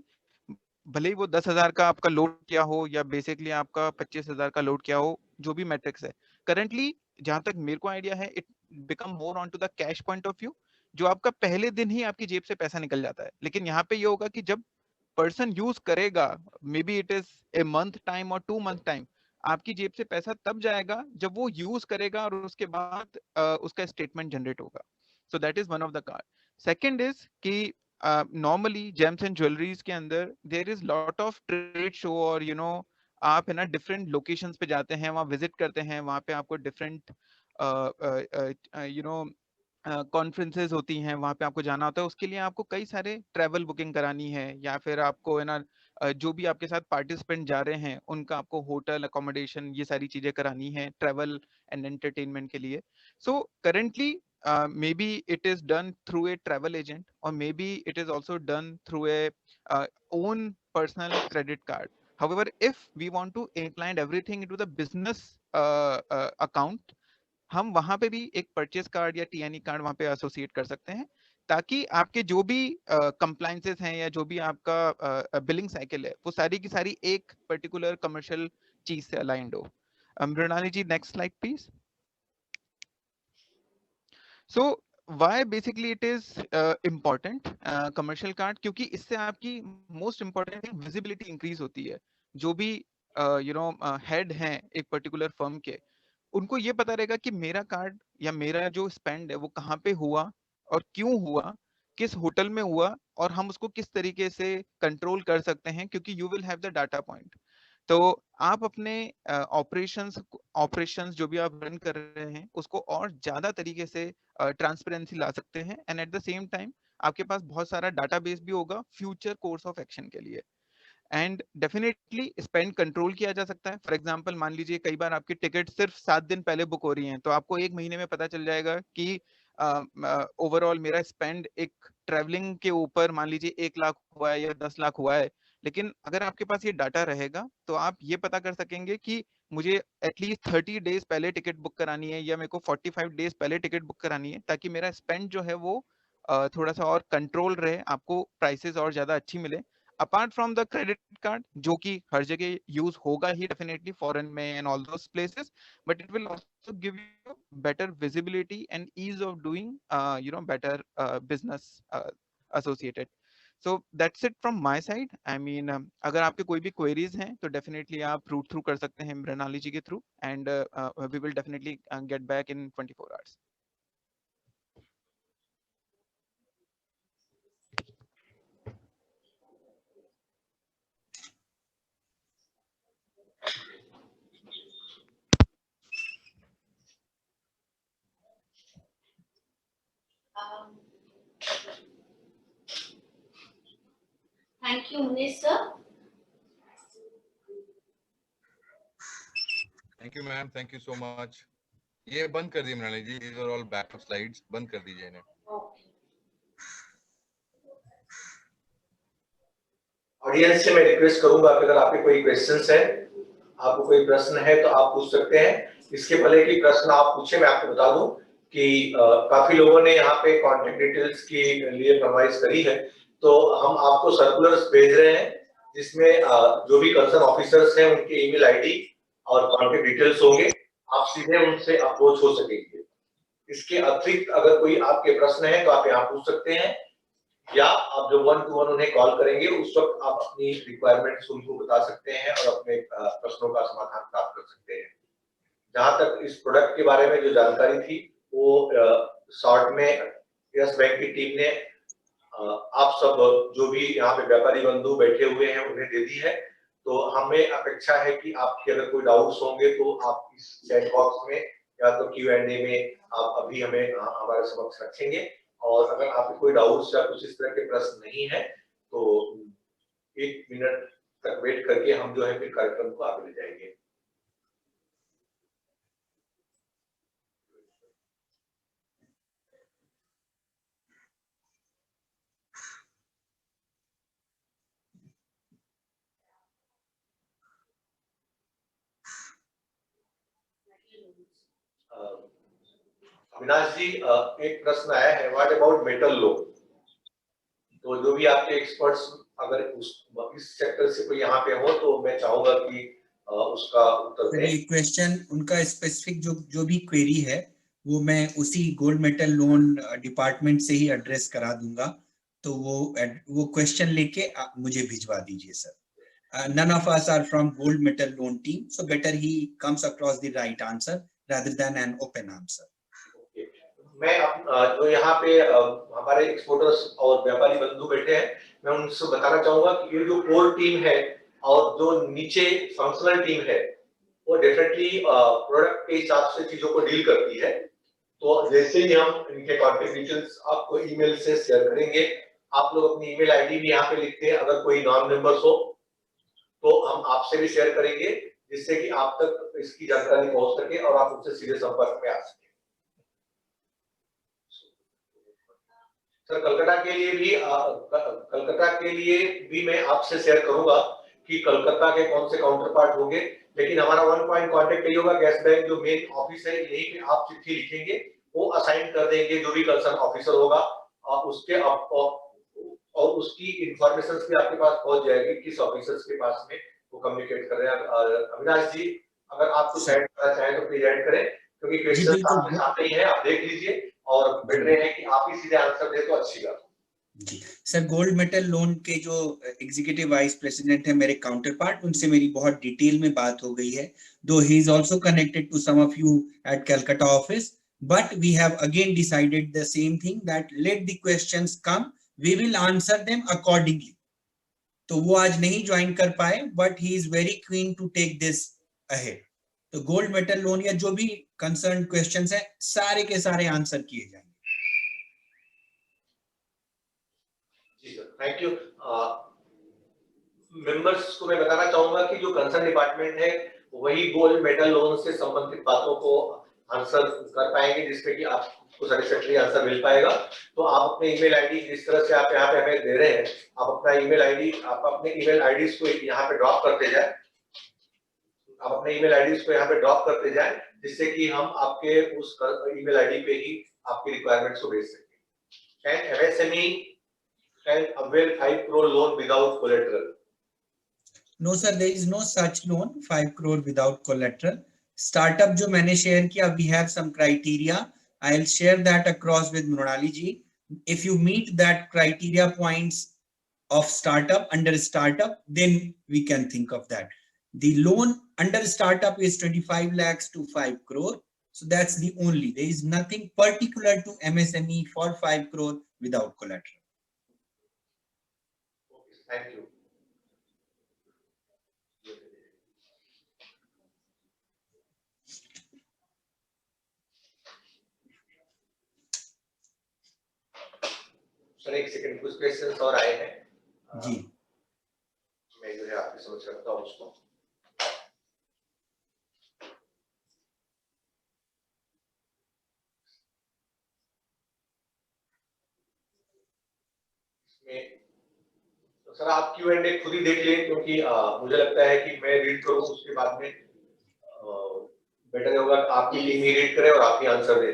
भले ही वो 10,000 का आपका लोड किया हो या बेसिकली आपका 25,000 का लोड किया हो, जो भी मैट्रिक्स है। करंटली जहां तक मेरे को आइडिया है, it become more on to the cash point of view, जो आपका पहले दिन ही आपकी जेब से पैसा निकल जाता है। लेकिन यहाँ पे ये होगा कि जब पर्सन यूज करेगा, may be it is a month time और 2 मंथ टाइम, आपकी जेब से पैसा तब जाएगा जब वो यूज करेगा और उसके बाद उसका स्टेटमेंट जनरेट होगा। So that is one of the card. Second is कि नॉर्मली जेम्स एंड ज्वेलरीज के अंदर there is lot of trade show, और आप है ना डिफरेंट लोकेशंस पे जाते हैं, वहाँ विजिट करते हैं, वहाँ पे आपको डिफरेंट कॉन्फ्रेंसेज होती हैं, वहाँ पे आपको जाना होता है, उसके लिए आपको कई सारे ट्रैवल बुकिंग करानी है, या फिर आपको है ना जो भी आपके साथ पार्टिसिपेंट जा रहे हैं उनका आपको होटल अकोमोडेशन ये सारी चीजें करानी है ट्रैवल एंड एंटरटेनमेंट के लिए। So currently maybe it is done through a travel agent, और maybe it is also done through a own personal credit card. However, if we want to incline everything into the business account, हम वहां पे भी एक purchase card या टीएनई card वहां पे associate कर सकते हैं, ताकि आपके जो भी कंप्लायंसेस हैं या जो भी आपका बिलिंग साइकिल है, वो सारी की सारी एक पर्टिकुलर कमर्शियल चीज से अलाइंड हो। Mrinali ji next slide please. So why basically it is important commercial card, क्योंकि इससे आपकी मोस्ट इम्पोर्टेंट विजिबिलिटी इंक्रीज होती है। जो भी हेड हैं एक पर्टिकुलर फर्म के, उनको ये पता रहेगा कि मेरा कार्ड या मेरा जो स्पेंड है वो कहाँ पे हुआ और क्यों हुआ, किस होटल में हुआ, और हम उसको किस तरीके से कंट्रोल कर सकते हैं, क्योंकि you will have the data point. तो आप अपने ऑपरेशंस जो भी आप रन कर रहे हैं उसको और ज्यादा तरीके से ट्रांसपेरेंसी ला सकते हैं, and at the same time आपके पास बहुत सारा डाटाबेस भी होगा फ्यूचर कोर्स ऑफ एक्शन के लिए। एंड डेफिनेटली स्पेंड कंट्रोल किया जा सकता है। फॉर एग्जांपल, मान लीजिए कई बार आपकी टिकट सिर्फ 7 दिन पहले बुक हो रही हैं, तो आपको 1 महीने में पता चल जाएगा कि ओवरऑल मेरा स्पेंड एक ट्रैवलिंग के ऊपर मान लीजिए 1 लाख हुआ है या 10 लाख हुआ है। लेकिन अगर आपके पास ये डाटा रहेगा तो आप ये पता कर सकेंगे कि मुझे एटलीस्ट 30 डेज पहले टिकट बुक करानी है, या मेरे को 45 डेज पहले टिकट बुक करानी है, ताकि मेरा स्पेंड जो है वो थोड़ा सा और कंट्रोल रहे, आपको प्राइसेस और ज्यादा अच्छी मिले। Apart from the credit card, जो कि हर जगह यूज होगा ही डेफिनेटली, फॉरेन में and all those places, but it will also give you better visibility and ease of doing better business associated. So that's it from my side. I mean, अगर आपके कोई भी क्वेरीज हैं तो definitely आप root through कर सकते हैं मृणाली जी के through, and we will definitely get back in 24 hours. Thank you, Munesh sir. Thank you ma'am, thank you so much. ये बंद कर दिए Mrinali ji, these are all backup slides, बंद कर दीजिए इन्हें। Okay. ऑडियंस से मैं रिक्वेस्ट करूंगा कि अगर आपके कोई क्वेश्चंस है, आपको कोई प्रश्न है तो आप पूछ सकते हैं। इसके पहले कि प्रश्न आप पूछे मैं आपको बता दूं कि काफी लोगों ने यहाँ पे कॉन्टेक्ट डिटेल्स के लिए फरमाइश करी है, तो हम आपको सर्कुलर्स भेज रहे हैं जिसमें जो भी कंसर्न ऑफिसर्स हैं उनके ईमेल आईडी और कॉन्टेक्ट डिटेल्स होंगे, आप सीधे उनसे अप्रोच हो सकेंगे। इसके अतिरिक्त अगर कोई आपके प्रश्न है तो आप यहाँ पूछ सकते हैं, या आप जो 1-to-1 उन्हें कॉल करेंगे उस वक्त आप अपनी रिक्वायरमेंट्स उनको बता सकते हैं और अपने प्रश्नों का समाधान प्राप्त कर सकते हैं। जहां तक इस प्रोडक्ट के बारे में जो जानकारी थी वो शॉर्ट में यस बैंक की टीम ने आप सब जो भी यहाँ पे व्यापारी बंधु बैठे हुए हैं उन्हें दे दी है। तो हमें अपेक्षा है कि आपके अगर कोई डाउट्स होंगे तो आप इस चैट बॉक्स में या तो Q&A में आप अभी हमें हमारे समक्ष रखेंगे, और अगर आपके कोई डाउट्स या कुछ इस तरह के प्रश्न नहीं है तो 1 मिनट तक वेट करके हम जो है फिर कार्यक्रम को आगे ले जाएंगे। अविनाश जी, एक प्रश्न आया है, व्हाट अबाउट मेटल लोन? तो जो भी आपके एक्सपर्ट्स अगर इस सेक्टर से कोई यहाँ पे हो तो मैं चाहूंगा कि उसका उत्तर दें। ये क्वेश्चन उनका स्पेसिफिक जो भी क्वेरी है वो मैं उसी गोल्ड मेटल लोन डिपार्टमेंट से ही एड्रेस करा दूंगा, तो वो क्वेश्चन लेके मुझे भिजवा दीजिए sir. None of us are from gold metal loan team, so better he comes across the right answer rather than an open answer. मैं जो यहाँ पे हमारे एक्सपोर्टर्स और व्यापारी बंधु बैठे हैं, मैं उनसे बताना चाहूंगा कि ये जो कोर टीम है और जो नीचे फंक्शनल टीम है वो डेफिनेटली प्रोडक्ट के हिसाब से चीजों को डील करती है। तो जैसे ही हम इनके कॉन्टैक्ट डिटेल्स आपको ईमेल से शेयर करेंगे, आप लोग अपनी ईमेल आईडी भी यहाँ पे लिखते हैं, अगर कोई नॉन मेंबर्स हो तो हम आपसे भी शेयर करेंगे जिससे कि आप तक इसकी जानकारी पहुंच सके और आप उनसे सीधे संपर्क में आ सके। सर कलकत्ता के लिए भी मैं आपसे शेयर करूंगा कि कलकत्ता के कौन से काउंटर पार्ट होंगे, लेकिन हमारा 1 पॉइंट कॉन्टेक्ट यही होगा, गैस बैंक जो मेन ऑफिस है यहीं पे आप चिट्ठी लिखेंगे, वो असाइन कर देंगे जो भी कंसर्न ऑफिसर होगा, उसके और उसकी इंफॉर्मेशन भी आपके पास पहुंच जाएगी किस ऑफिसर्स के पास में वो कम्युनिकेट कर रहे हैं। अविनाश जी अगर आप कुछ ऐड करना चाहें तो प्लीज ऐड करें, क्योंकि क्वेश्चन आपके सामने ही है, आप देख लीजिए और बैठ रहे हैं कि आप ही सीधे आंसर दे तो अच्छी बात जी। सर गोल्ड मेटल लोन के जो एग्जीक्यूटिव वाइस प्रेसिडेंट है मेरे काउंटर पार्ट, उनसे मेरी बहुत डिटेल में बात हो गई है, दो ही is also connected to some of you at Calcutta office, but we have again decided the same thing that let the questions come, we will answer them accordingly. तो वो आज नहीं ज्वाइन कर पाए, but he is very keen to take this ahead. तो gold metal loan या जो भी कंसर्न क्वेश्चंस है सारे के सारे आंसर किए जाएंगे। जी सर, थैंक यू। मेंबर्स को मैं बताना चाहूंगा कि जो कंसर्न डिपार्टमेंट है वही गोल्ड मेटल लोन से संबंधित बातों को आंसर कर पाएंगे जिसमें कि आपको सैटिस्फैक्टरी आंसर मिल पाएगा। तो आप अपने ईमेल आईडी जिस तरह से आप यहाँ पे हमें दे रहे हैं, आप अपना ईमेल आईडी आप अपने ईमेल आईडीज को यहाँ पे ड्रॉप करते जाएं, आप अपने ईमेल आईडीज को यहाँ पे ड्रॉप करते जाएं जिससे कि हम आपके उस ईमेल आईडी पे ही आपकी रिक्वायरमेंट्स को भेज सकें। Can MSME can avail 5 crore loan without collateral? No sir, there is no such loan 5 crore without collateral. Startup जो मैंने शेयर किया, we have some criteria. I'll share that across with Mrunali ji. If you meet that criteria points of startup, under startup, then we can think of that. The loan under startup is 25 lakhs to 5 crore. So that's the only. There is nothing particular to MSME for 5 crore without collateral. Thank you. Sir एक second, कुछ questions और आए हैं जी। मैं जो है आपके समक्ष रखता हूँ उसको। तो सर आप Q&A खुद ही देख लें, क्योंकि मुझे लगता है कि मैं रीड करूँ उसके बाद में बेटर होगा आपकी टीम ही रीड करे और आप ही आंसर दे।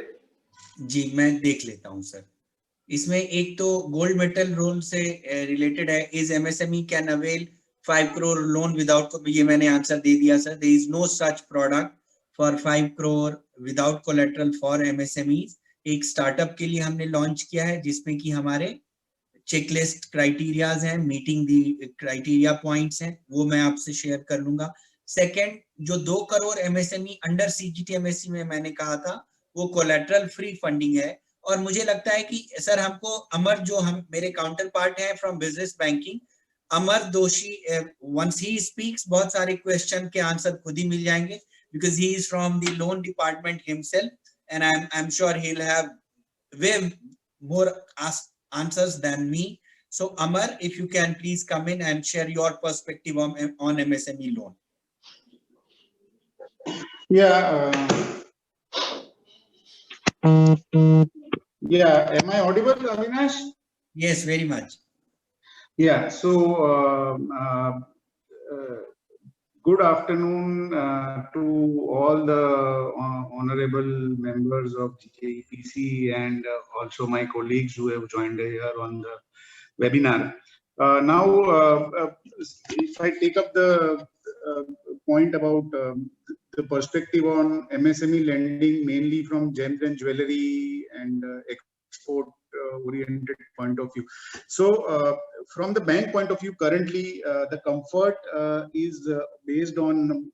जी मैं देख लेता हूँ सर। इसमें एक तो गोल्ड मेटल लोन से रिलेटेड है, is MSME can avail 5 crore loan without, ये मैंने आंसर दे दिया sir. There is no such product for 5 crore without collateral for MSMEs। एक स्टार्टअप के लिए हमने लॉन्च किया है जिसमें कि हमारे चेकलिस्ट क्राइटेरियाज हैं, मीटिंग दी क्राइटेरिया पॉइंट्स हैं, वो मैं आपसे शेयर कर लूंगा। सेकंड, जो 2 करोड़ MSME अंडर CGTMSE में मैंने कहा था, वो कोलेटरल फ्री फंडिंग है। और मुझे लगता है कि सर हमको अमर, जो हम मेरे काउंटर पार्ट है फ्रॉम बिजनेस बैंकिंग, अमर दोषी, वंस ही स्पीक्स बहुत सारे क्वेश्चन के आंसर खुद ही मिल जाएंगे, because he is from the loan department himself and I am sure he will have way more answers than me. So Amar, if you can please come in and share your perspective on MSME loan. Yeah. Yeah. Am I audible, Avinash? Yes, very much. Yeah. So good afternoon to all the honorable members of GKEPC and also my colleagues who have joined here on the webinar. Now, if I take up the point about the perspective on MSME lending, mainly from gems and jewelry and export oriented point of view. So from the bank point of view, currently the comfort is based on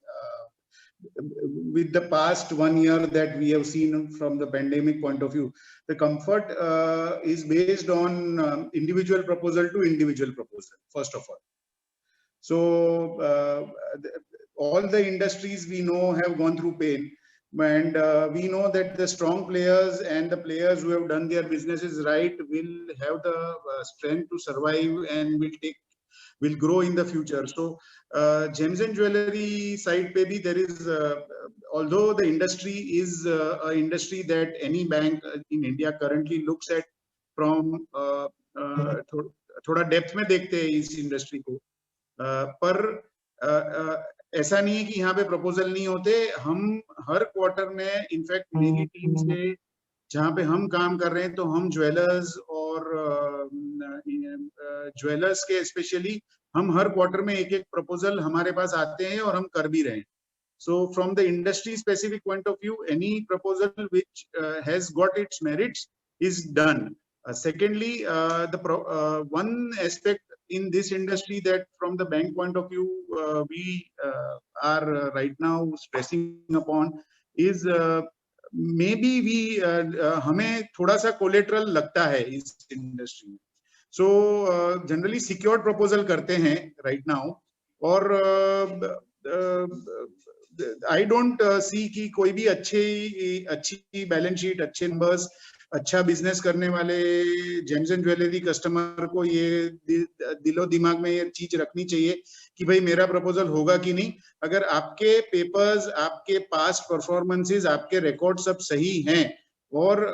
with the past 1 year that we have seen from the pandemic point of view. The comfort is based on individual proposal to individual proposal, first of all. So all the industries we know have gone through pain, and we know that the strong players and the players who have done their businesses right will have the strength to survive and will grow in the future. So gems and jewelry side, maybe there is, although the industry is an industry that any bank in India currently looks at from थोड़ा depth में देखते हैं इस industry को, पर ऐसा नहीं है कि यहाँ पे प्रपोजल नहीं होते। हम हर क्वार्टर में, इनफैक्ट मेरी टीम से जहाँ पे हम काम कर रहे हैं, तो हम ज्वेलर्स और ज्वेलर्स के स्पेशली हम हर क्वार्टर में एक प्रपोजल हमारे पास आते हैं और हम कर भी रहे हैं। So from the industry specific point of view, any proposal which has got its merits is done. Secondly, one aspect in this industry that from the bank point of view we are right now stressing upon is maybe we हमें थोड़ा सा collateral लगता है इस industry में. So generally secured proposal करते हैं right now, और I don't see कि कोई भी अच्छी बैलेंस शीट, अच्छे नंबर्स, अच्छा बिजनेस करने वाले जेम्स एंड ज्वेलरी कस्टमर को ये दिलो दिमाग में ये चीज रखनी चाहिए कि भाई मेरा प्रपोजल होगा कि नहीं। अगर आपके पेपर्स, आपके पास्ट परफॉर्मेंसेस, आपके रिकॉर्ड सब सही हैं और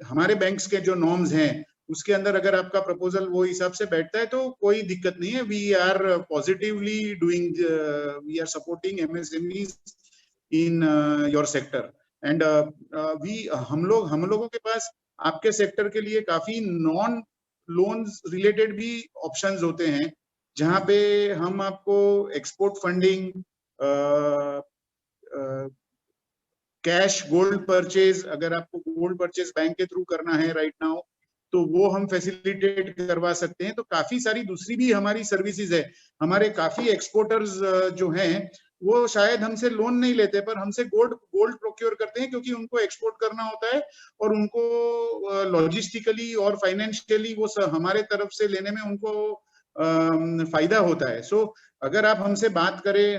हमारे बैंक्स के जो नॉर्म्स हैं उसके अंदर अगर आपका प्रपोजल वो हिसाब से बैठता है तो कोई दिक्कत नहीं है। We are positively doing, we are supporting MSMEs in your sector, and हम लोगों के पास आपके सेक्टर के लिए काफी नॉन लोन्स रिलेटेड भी ऑप्शंस होते हैं, जहां पे हम आपको export funding, cash gold purchase, अगर आपको गोल्ड परचेज बैंक के थ्रू करना है राइट नाउ तो वो हम फैसिलिटेट करवा सकते हैं। तो काफी सारी दूसरी भी हमारी सर्विसेज है। हमारे काफी एक्सपोर्टर्स जो हैं वो शायद हमसे लोन नहीं लेते पर हमसे गोल्ड प्रोक्योर करते हैं, क्योंकि उनको एक्सपोर्ट करना होता है और उनको लॉजिस्टिकली और फाइनेंशियली वो हमारे तरफ से लेने में उनको फायदा होता है। सो अगर आप हमसे बात करें,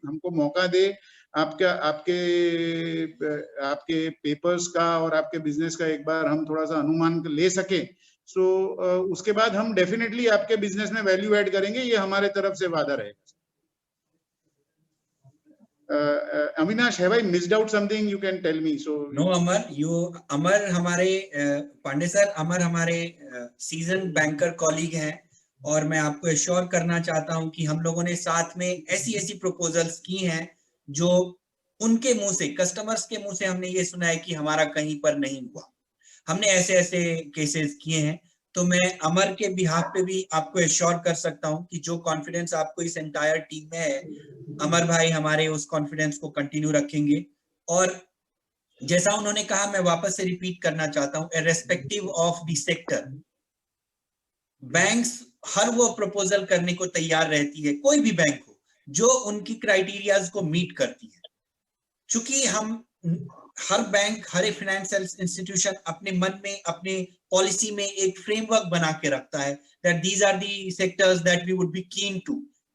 हमको मौका दे आपके पेपर्स का और आपके बिजनेस का एक बार हम थोड़ा सा अनुमान ले सके सो उसके बाद हम डेफिनेटली आपके बिजनेस में वैल्यू ऐड करेंगे, ये हमारे तरफ से वादा रहेगा. Avinash, have I missed out something? You can tell me. So No, अमर हमारे पांडे सर, अमर हमारे सीजन बैंकर कॉलीग हैं और मैं आपको एश्योर करना चाहता हूं कि हम लोगों ने साथ में ऐसी प्रपोजल्स की हैं जो उनके मुंह से, कस्टमर्स के मुंह से हमने ये सुना है कि हमारा कहीं पर नहीं हुआ. हमने ऐसे केसेस किए हैं. तो मैं अमर के बिहाफ पे भी आपको एश्योर कर सकता हूं कि जो कॉन्फिडेंस आपको इस एंटायर टीम में है, अमर भाई हमारे उस कॉन्फिडेंस को कंटिन्यू रखेंगे. और जैसा उन्होंने कहा, मैं वापस से रिपीट करना चाहता हूं, irrespective of the sector, banks हर वो प्रपोजल करने को तैयार रहती है, कोई भी बैंक हो, जो उनकी क्राइटेरियाज को मीट करती है. चूंकि हम हर बैंक, हर एक फाइनेंशियल इंस्टीट्यूशन अपने मन में, अपने पॉलिसी में एक फ्रेमवर्क बना के रखता है that these are the sectors that we would be keen to.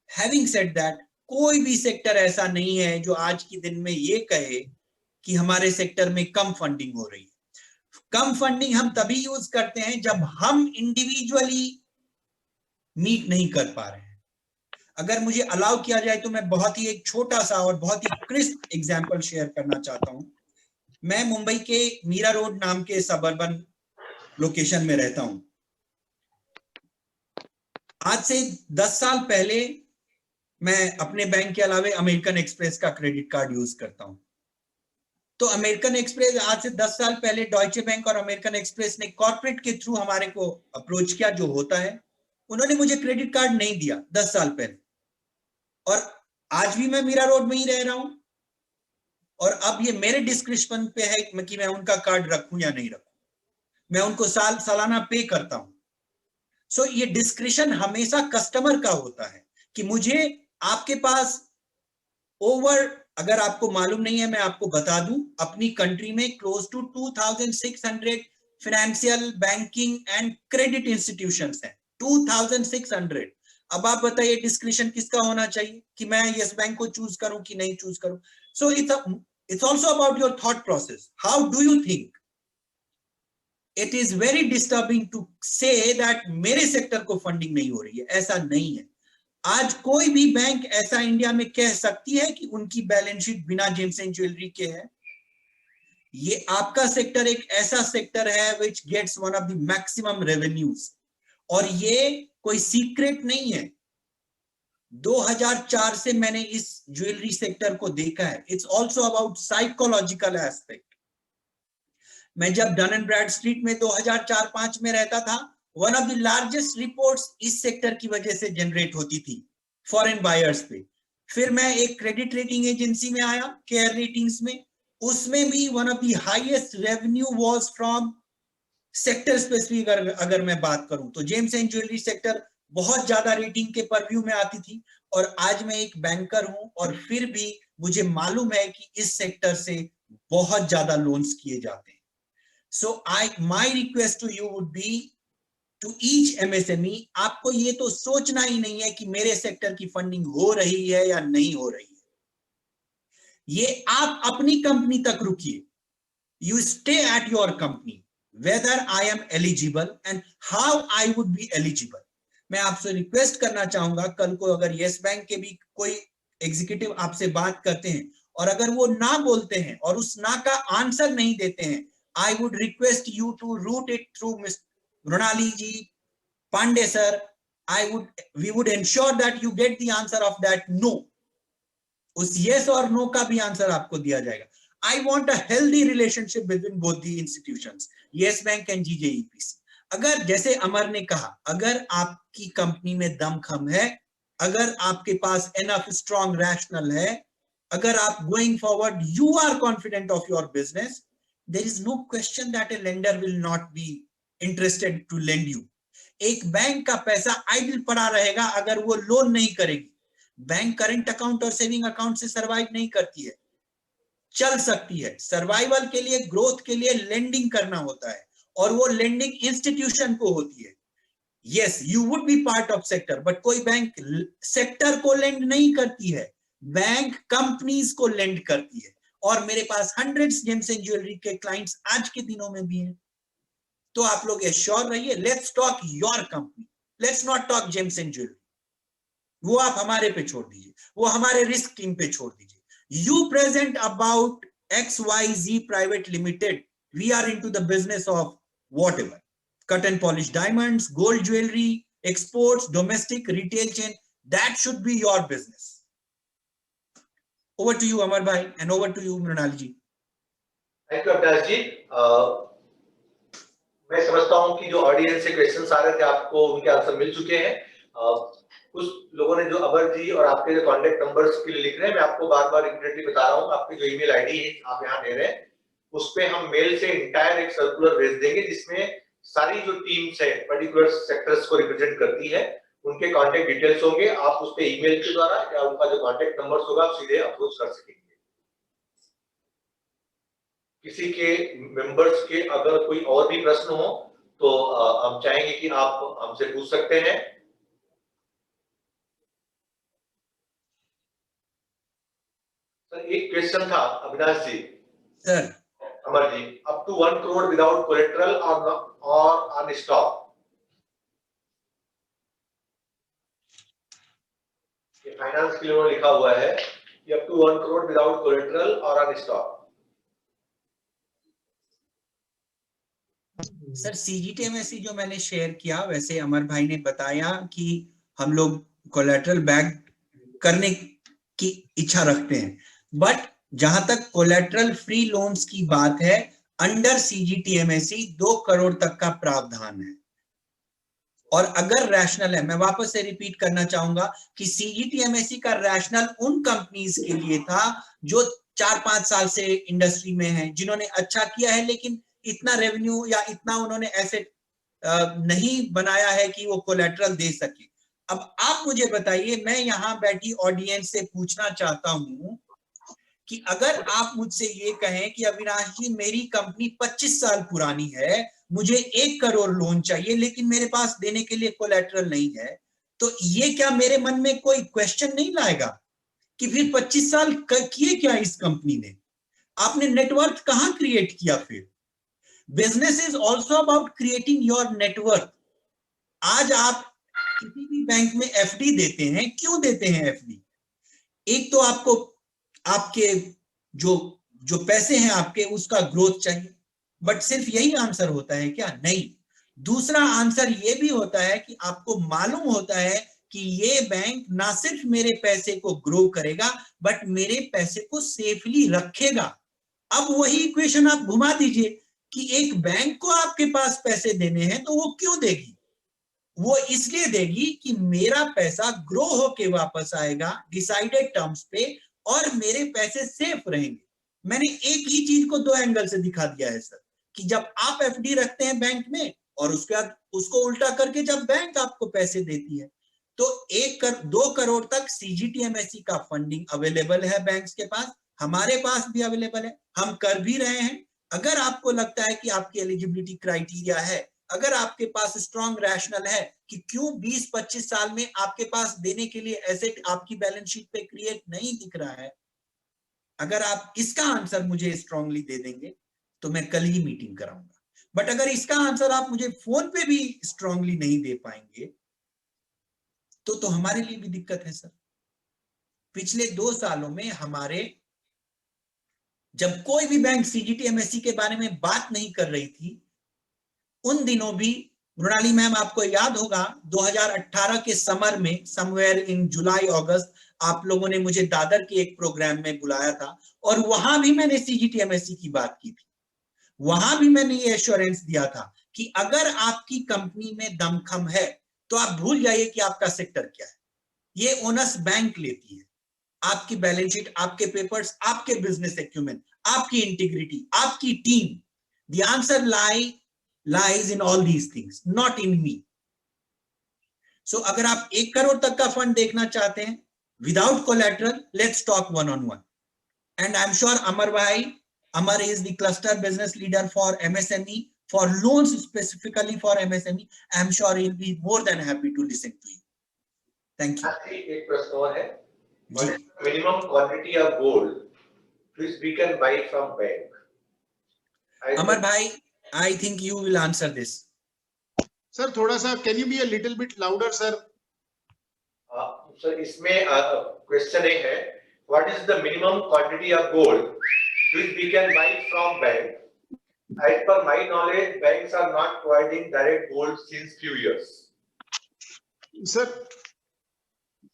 Having said that, कोई भी सेक्टर ऐसा नहीं है जो आज के दिन में ये कहे कि हमारे सेक्टर में कम फंडिंग हो रही है. कम फंडिंग हम तभी यूज करते हैं जब हम इंडिविजुअली मीट नहीं कर पा रहे हैं. अगर मुझे अलाउ किया जाए तो मैं बहुत ही एक छोटा सा और बहुत ही क्रिस्प एग्जांपल शेयर करना चाहता हूं. मैं मुंबई के मीरा रोड नाम के सबअर्बन लोकेशन में रहता हूं. आज से 10 साल पहले मैं अपने बैंक के अलावे अमेरिकन एक्सप्रेस का क्रेडिट कार्ड यूज करता हूं. तो अमेरिकन एक्सप्रेस, आज से 10 साल पहले डॉयचे बैंक और अमेरिकन एक्सप्रेस ने कॉर्पोरेट के थ्रू हमारे को अप्रोच किया, जो होता है. उन्होंने मुझे क्रेडिट कार्ड नहीं दिया 10 साल पहले, और आज भी मैं मीरा रोड में ही रह रहा हूं. और अब ये मेरे डिस्क्रिप्शन पे है कि मैं उनका कार्ड रखूं या नहीं रखूं. मैं उनको सालाना पे करता हूं. सो ये डिस्क्रिप्शन हमेशा कस्टमर का होता है कि मुझे आपके पास ओवर, अगर आपको मालूम नहीं है मैं आपको बता दूं, अपनी कंट्री में close to 2600 financial banking and credit institutions हैं. 2600. अब आप बताइए डिस्क्रिप्शन किसका होना चाहिए कि मैं यस बैंक को चूज करूं कि नहीं चूज करूं. सो it's also about your thought process. How do you think? It is very disturbing to say that मेरे सेक्टर को फंडिंग नहीं हो रही है. ऐसा नहीं है. आज कोई भी बैंक ऐसा इंडिया में कह सकती है कि उनकी बैलेंस शीट बिना जेम्स एंड ज्वेलरी के है. ये आपका सेक्टर एक ऐसा सेक्टर है which gets one of the maximum revenues. और ये कोई सीक्रेट नहीं है. 2004 से मैंने इस ज्वेलरी सेक्टर को देखा है. It's also about psychological aspect. मैं जब डन एंड ब्रैड स्ट्रीट में 2004-05 में रहता था, one of the largest reports इस सेक्टर की वजह से जनरेट होती थी फॉरेन बायर्स पे. फिर मैं एक क्रेडिट रेटिंग एजेंसी में आया, केयर रेटिंग्स में. उसमें भी one of the highest revenue was from sector specific. अगर मैं बात करूं तो जेम्स एंड ज्वेलरी सेक्टर बहुत ज्यादा रेटिंग के परव्यू में आती थी. और आज मैं एक बैंकर हूं और फिर भी मुझे मालूम है कि इस सेक्टर से बहुत ज्यादा लोन्स किए जाते हैं. So my request to you would be, to each MSME, आपको ये तो सोचना ही नहीं है कि मेरे सेक्टर की फंडिंग हो रही है या नहीं हो रही है. ये आप अपनी कंपनी तक रुकिए. You stay at your company whether I am eligible and how I would be eligible. मैं आपसे रिक्वेस्ट करना चाहूंगा, कल को अगर यस बैंक के भी कोई एग्जीक्यूटिव आपसे बात करते हैं और अगर वो ना बोलते हैं और उस ना का आंसर नहीं देते हैं, I would request you to route it through Mrinali ji, Pandey sir. we would ensure that you get the answer of that no. उस yes और no का भी आंसर आपको दिया जाएगा. I want a healthy relationship between both the institutions, Yes Bank and GJEPC. अगर जैसे अमर ने कहा, अगर आपकी कंपनी में दम खम है, अगर आपके पास enough strong rational है, अगर आप going forward you are confident of your business, there is no question that a lender will not be interested to lend you. एक बैंक का पैसा आइडल पड़ा रहेगा अगर वो लोन नहीं करेगी. बैंक करंट अकाउंट और सेविंग अकाउंट से सर्वाइव नहीं करती है. चल सकती है, सर्वाइवल के लिए, ग्रोथ के लिए लेंडिंग करना होता है और वो लेंडिंग इंस्टीट्यूशन को होती है. Yes, you would B part of sector, but कोई बैंक सेक्टर को लेंड नहीं करती है, बैंक कंपनीज को लेंड करती है. और मेरे पास हंड्रेड्स जेम्स एंड ज्वेलरी के क्लाइंट्स आज के दिनों में भी हैं. तो आप लोग एश्योर रहिए, let's talk your company, let's not talk James and jewellery, वो आप हमारे पे छोड़ दीजिए, वो हमारे रिस्क टीम पे छोड़ दीजिए। You present about XYZ private limited, we are into the business of whatever, cut and polish diamonds, gold jewelry, exports, domestic, retail chain, that should be your business. Over to you Amar bhai, and over to you Mrinal ji. Thank you Avinash ji. मैं समझता हूं कि जो audience से questions आ रहे थे आपको उनके आंसर मिल चुके हैं। कुछ लोगों ने जो अमर जी और आपके जो कॉन्टेक्ट नंबर्स के लिए लिख रहे हैं, मैं आपको बार बार रिपीटेडली बता रहा हूं, आपकी जो ईमेल आईडी है आप यहाँ दे रहे हैं, उस पे हम मेल से इंटायर एक सर्कुलर भेज देंगे जिसमें सारी जो टीम्स है पर्टिकुलर सेक्टर्स को रिप्रेजेंट करती है उनके कॉन्टेक्ट डिटेल्स होंगे। आप उस पे ईमेल के द्वारा या उनका जो कॉन्टेक्ट नंबर्स होगा आप सीधे अप्रोच कर सकेंगे। किसी के मेंबर्स के अगर कोई और भी प्रश्न हो तो हम चाहेंगे कि आप हमसे पूछ सकते हैं। सर एक क्वेश्चन था Avinash ji. Sir Amar ji, up to 1 crore without collateral और ऑन स्टॉक, ये फाइनेंस के लिए लिखा हुआ है कि up to 1 crore without collateral और ऑन स्टॉक। सर CGTMSE जो मैंने शेयर किया वैसे अमर भाई ने बताया कि हम लोग कोलेटरल बैक करने की इच्छा रखते हैं, बट जहां तक कोलेटरल फ्री लोन्स की बात है, अंडर CGTMSE 2 crore तक का प्रावधान है। और अगर रैशनल है, मैं वापस से रिपीट करना चाहूंगा कि CGTMSE का रैशनल उन कंपनीज के लिए था जो 4-5 साल से इंडस्ट्री में हैं, जिन्होंने अच्छा किया है लेकिन इतना रेवेन्यू या इतना उन्होंने एसेट नहीं बनाया है कि वो कोलेटरल दे सके। अब आप मुझे बताइए, मैं यहाँ बैठी ऑडियंस से पूछना चाहता हूं कि अगर आप मुझसे ये कहें कि अविनाश जी मेरी कंपनी 25 साल पुरानी है, मुझे 1 crore लोन चाहिए लेकिन मेरे पास देने के लिए कोलेटरल नहीं है, तो ये क्या मेरे मन में कोई क्वेश्चन नहीं लाएगा कि फिर 25 साल किए क्या इस कंपनी ने? आपने नेटवर्क कहां क्रिएट किया? फिर business is also about creating your network. आज आप किसी भी बैंक में FD देते हैं, क्यों देते हैं FD? एक तो आपको आपके जो पैसे हैं आपके उसका ग्रोथ चाहिए, बट सिर्फ यही आंसर होता है क्या? नहीं। दूसरा आंसर ये भी होता है कि आपको मालूम होता है कि ये बैंक ना सिर्फ मेरे पैसे को ग्रो करेगा बट मेरे पैसे को सेफली रखेगा। अब वही इक्वेशन आप घुमा दीजिए कि एक बैंक को आपके पास पैसे देने हैं तो वो क्यों देगी? वो इसलिए देगी कि मेरा पैसा ग्रो होके वापस आएगा डिसाइडेड टर्म्स पे और मेरे पैसे सेफ रहेंगे। मैंने एक ही चीज को 2 एंगल से दिखा दिया है सर, कि जब आप FD रखते हैं बैंक में और उसके बाद उसको उल्टा करके जब बैंक आपको पैसे देती है, तो 2 crore तक CGTMSE का फंडिंग अवेलेबल है बैंक्स के पास, हमारे पास भी अवेलेबल है, हम कर भी रहे हैं। अगर आपको लगता है कि आपकी एलिजिबिलिटी क्राइटेरिया है, अगर आपके पास स्ट्रॉन्ग रैशनल है कि क्यों 20-25 साल में आपके पास देने के लिए एसेट आपकी बैलेंस शीट पे क्रिएट नहीं दिख रहा है, अगर आप इसका आंसर मुझे स्ट्रांगली दे देंगे तो मैं कल ही मीटिंग कराऊंगा। बट अगर इसका आंसर आप मुझे फोन पे भी स्ट्रांगली नहीं दे पाएंगे तो हमारे लिए भी दिक्कत है सर। पिछले 2 सालों में हमारे, जब कोई भी बैंक CGTMSE के बारे में बात नहीं कर रही थी, उन दिनों भी मृणाली मैम आपको याद होगा 2018 के समर में समवेयर इन जुलाई अगस्त आप लोगों ने मुझे दादर के एक प्रोग्राम में बुलाया था और वहां भी मैंने CGTMSE की बात की थी। वहां भी मैंने ये एश्योरेंस दिया था कि अगर आपकी कंपनी में दमखम है तो आप भूल जाइए कि आपका सेक्टर क्या है, ये ओनस बैंक लेती है। आपकी बैलेंस शीट, आपके पेपर्स, आपके बिजनेस एक्यूमेंट, आपकी इंटीग्रिटी, आपकी team, the answer lies in all these things, not in me. So अगर आप 1 crore तक का फंड देखना चाहते हैं without collateral, let's talk one-on-one. And I'm sure Amar is the cluster business leader for MSME, for loans specifically for MSME. I'm sure he'll be more than happy to listen to you. Thank you. एक प्रश्न और है, minimum quantity of gold which we can buy from bank? अमर भाई, I think you will answer this. Sir थोड़ा सा can you be a little bit louder sir? Sir इसमें question एक है, what is the minimum quantity of gold which we can buy from bank? As per my knowledge, banks are not providing direct gold since few years. Sir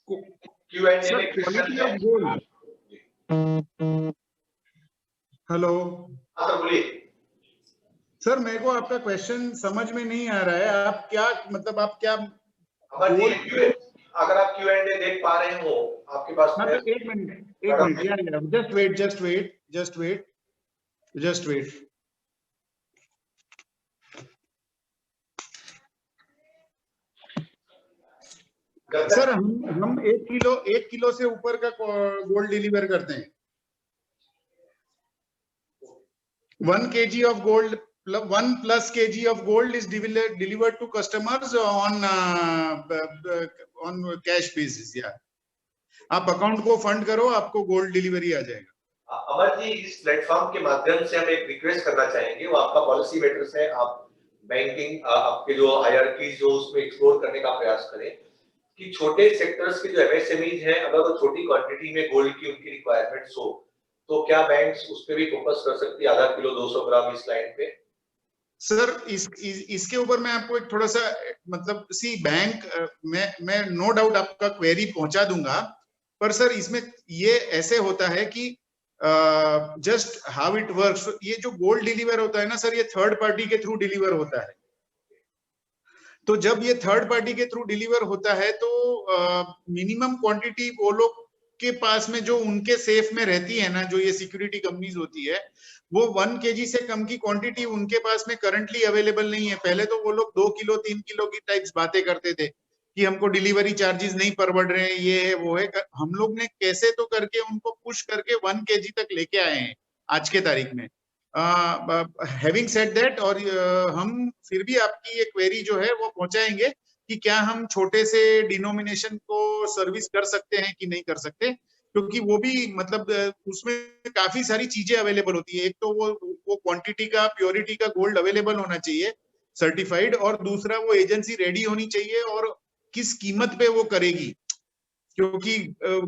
Q&A sir में question quality है। Of gold. Hello हाँ sir बोलिए। Sir, मेरे को आपका question समझ में नहीं आ रहा है। आप क्या मतलब आप क्या अमर जी, अगर आप Q&A देख पा रहे हो आपके पास हाँ, में, तो एक मिनट यार, जस्ट वेट। सर हम 1 किलो से ऊपर का गोल्ड डिलीवर करते हैं। 1 kg of gold, 1+ kg of gold is delivered to customers on cash basis। या आप अकाउंट को फंड करो, आपको गोल्ड डिलीवरी आ जाएगा। अमर जी, इस प्लेटफॉर्म के माध्यम से हम एक रिक्वेस्ट करना चाहेंगे, वो आपका पॉलिसी मैटर्स है, आप बैंकिंग आपके जो हायरार्कीज जो उसमें एक्सप्लोर करने का प्रयास करें कि छोटे सेक्टर्स के जो एमएसएमईज हैं, अगर वो छोटी क्वांटिटी में गोल्ड की उनकी रिक्वायरमेंट्स हो तो क्या बैंक्स उस पे भी फोकस कर सकती है, आधा किलो 200 ग्राम इस लाइन पे? सर इसके ऊपर मैं आपको एक थोड़ा सा मतलब बैंक मैं नो डाउट आपका क्वेरी पहुंचा दूंगा, पर सर इसमें ये ऐसे होता है कि जस्ट हाउ इट वर्क्स, ये जो गोल्ड डिलीवर होता है ना सर, ये थर्ड पार्टी के थ्रू डिलीवर होता है। तो जब ये थर्ड पार्टी के थ्रू डिलीवर होता है तो मिनिमम क्वांटिटी वो लोग के पास में जो उनके सेफ में रहती है ना, जो ये सिक्योरिटी कंपनीज होती है, वो 1 kg से कम की क्वांटिटी उनके पास में करंटली अवेलेबल नहीं है। पहले तो वो लोग 2 किलो 3 किलो की टाइप्स बातें करते थे कि हमको डिलीवरी चार्जेस नहीं पड़बड़ रहे हैं, ये है वो है। हम लोग ने कैसे तो करके उनको पुश करके 1 kg तक लेके आए हैं आज के तारीख में। हैविंग सेड दैट, और हम फिर भी आपकी ये क्वेरी जो है वो पहुंचाएंगे कि क्या हम छोटे से डिनोमिनेशन को सर्विस कर सकते हैं कि नहीं कर सकते, क्योंकि वो भी मतलब उसमें काफी सारी चीजें अवेलेबल होती है। एक तो वो क्वांटिटी का, प्योरिटी का गोल्ड अवेलेबल होना चाहिए सर्टिफाइड, और दूसरा वो एजेंसी रेडी होनी चाहिए और किस कीमत पे वो करेगी, क्योंकि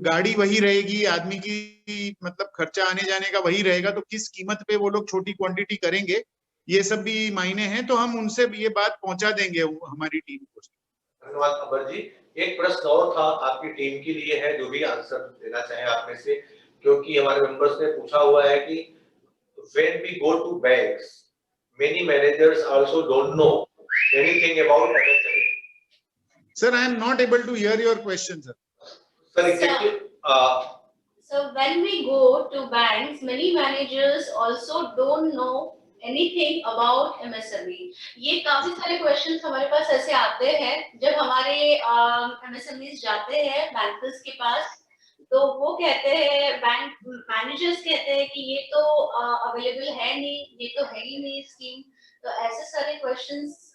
गाड़ी वही रहेगी, आदमी की मतलब खर्चा आने जाने का वही रहेगा, तो किस कीमत पे वो लोग छोटी क्वांटिटी करेंगे, ये सब भी मायने हैं। तो हम उनसे ये बात पहुंचा देंगे हमारी टीम को। धन्यवाद अमर जी। एक प्रश्न और था आपकी टीम के लिए है, जो भी आंसर देना चाहे आप में से, क्योंकि हमारे मेंबर्स ने पूछा हुआ है कि when we go to banks, many managers also don't know anything about MSME. Sir, I am not able to hear your question, sir. Sir, exactly. So when we go to banks, many managers also don't know anything about MSME. ये काफी सारे questions हमारे पास ऐसे आते हैं जब हमारे MSMEs जाते हैं बैंकर्स के पास, तो वो कहते हैं, बैंक मैनेजर्स कहते हैं कि ये तो अवेलेबल है नहीं, ये तो है ही नहीं स्कीम। तो ऐसे सारे क्वेश्चंस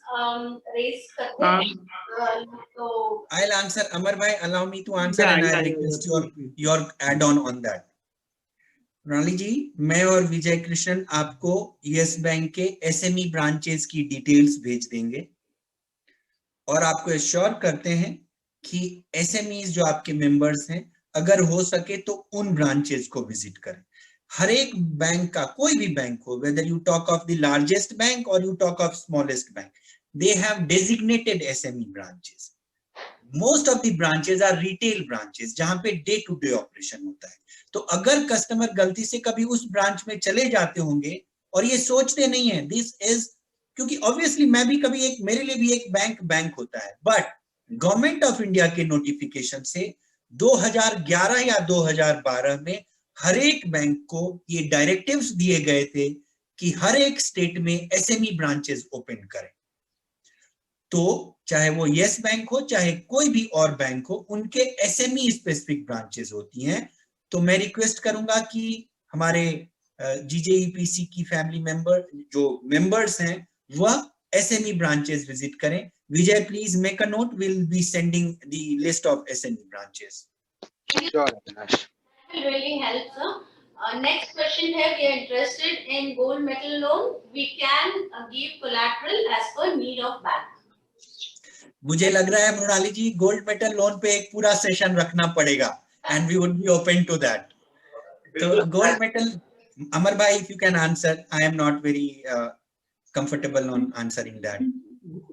रेज करते हैं। तो I'll answer. Amar bhai, allow me to answer, and I request your add on that. प्रणाली जी, मैं और विजय कृष्णन आपको यस बैंक के एसएमई ब्रांचेस की डिटेल्स भेज देंगे और आपको एश्योर करते हैं कि एसएमईज जो आपके मेंबर्स हैं, अगर हो सके तो उन ब्रांचेस को विजिट करें। हर एक बैंक का, कोई भी बैंक हो, whether you talk of the largest bank or you talk of smallest bank, they have designated SME branches. Most of the branches are retail branches, जहां पे डे टू डे ऑपरेशन होता है। तो अगर कस्टमर गलती से कभी उस ब्रांच में चले जाते होंगे और ये सोचते नहीं है, दिस इज, क्योंकि ऑब्वियसली मैं भी कभी एक, मेरे लिए भी एक बैंक होता है, बट गवर्नमेंट ऑफ इंडिया के नोटिफिकेशन से 2011 या 2012 में हर एक बैंक को ये डायरेक्टिव्स दिए गए थे कि हर एक स्टेट में एसएमई ब्रांचेस ओपन करें। तो चाहे वो यस बैंक हो, चाहे कोई भी और बैंक हो, उनके एसएमई स्पेसिफिक ब्रांचेस होती हैं। तो मैं रिक्वेस्ट करूंगा कि हमारे जीजेईपीसी की फैमिली मेंबर जो मेंबर्स हैं वह एसएमई ब्रांचेस विजिट करें। Vijay, please make a note, will be sending the list of SME branches. Sure, Avinash. will really help, sir. Next question है, we are interested in gold metal loan. We can give collateral as per need of bank. मुझे लग रहा है मृणाली जी gold metal loan पे एक पूरा session रखना पड़ेगा and we would be open to that. तो गोल्ड मेटल, अमर भाई, if you can answer, I am not very comfortable on answering that.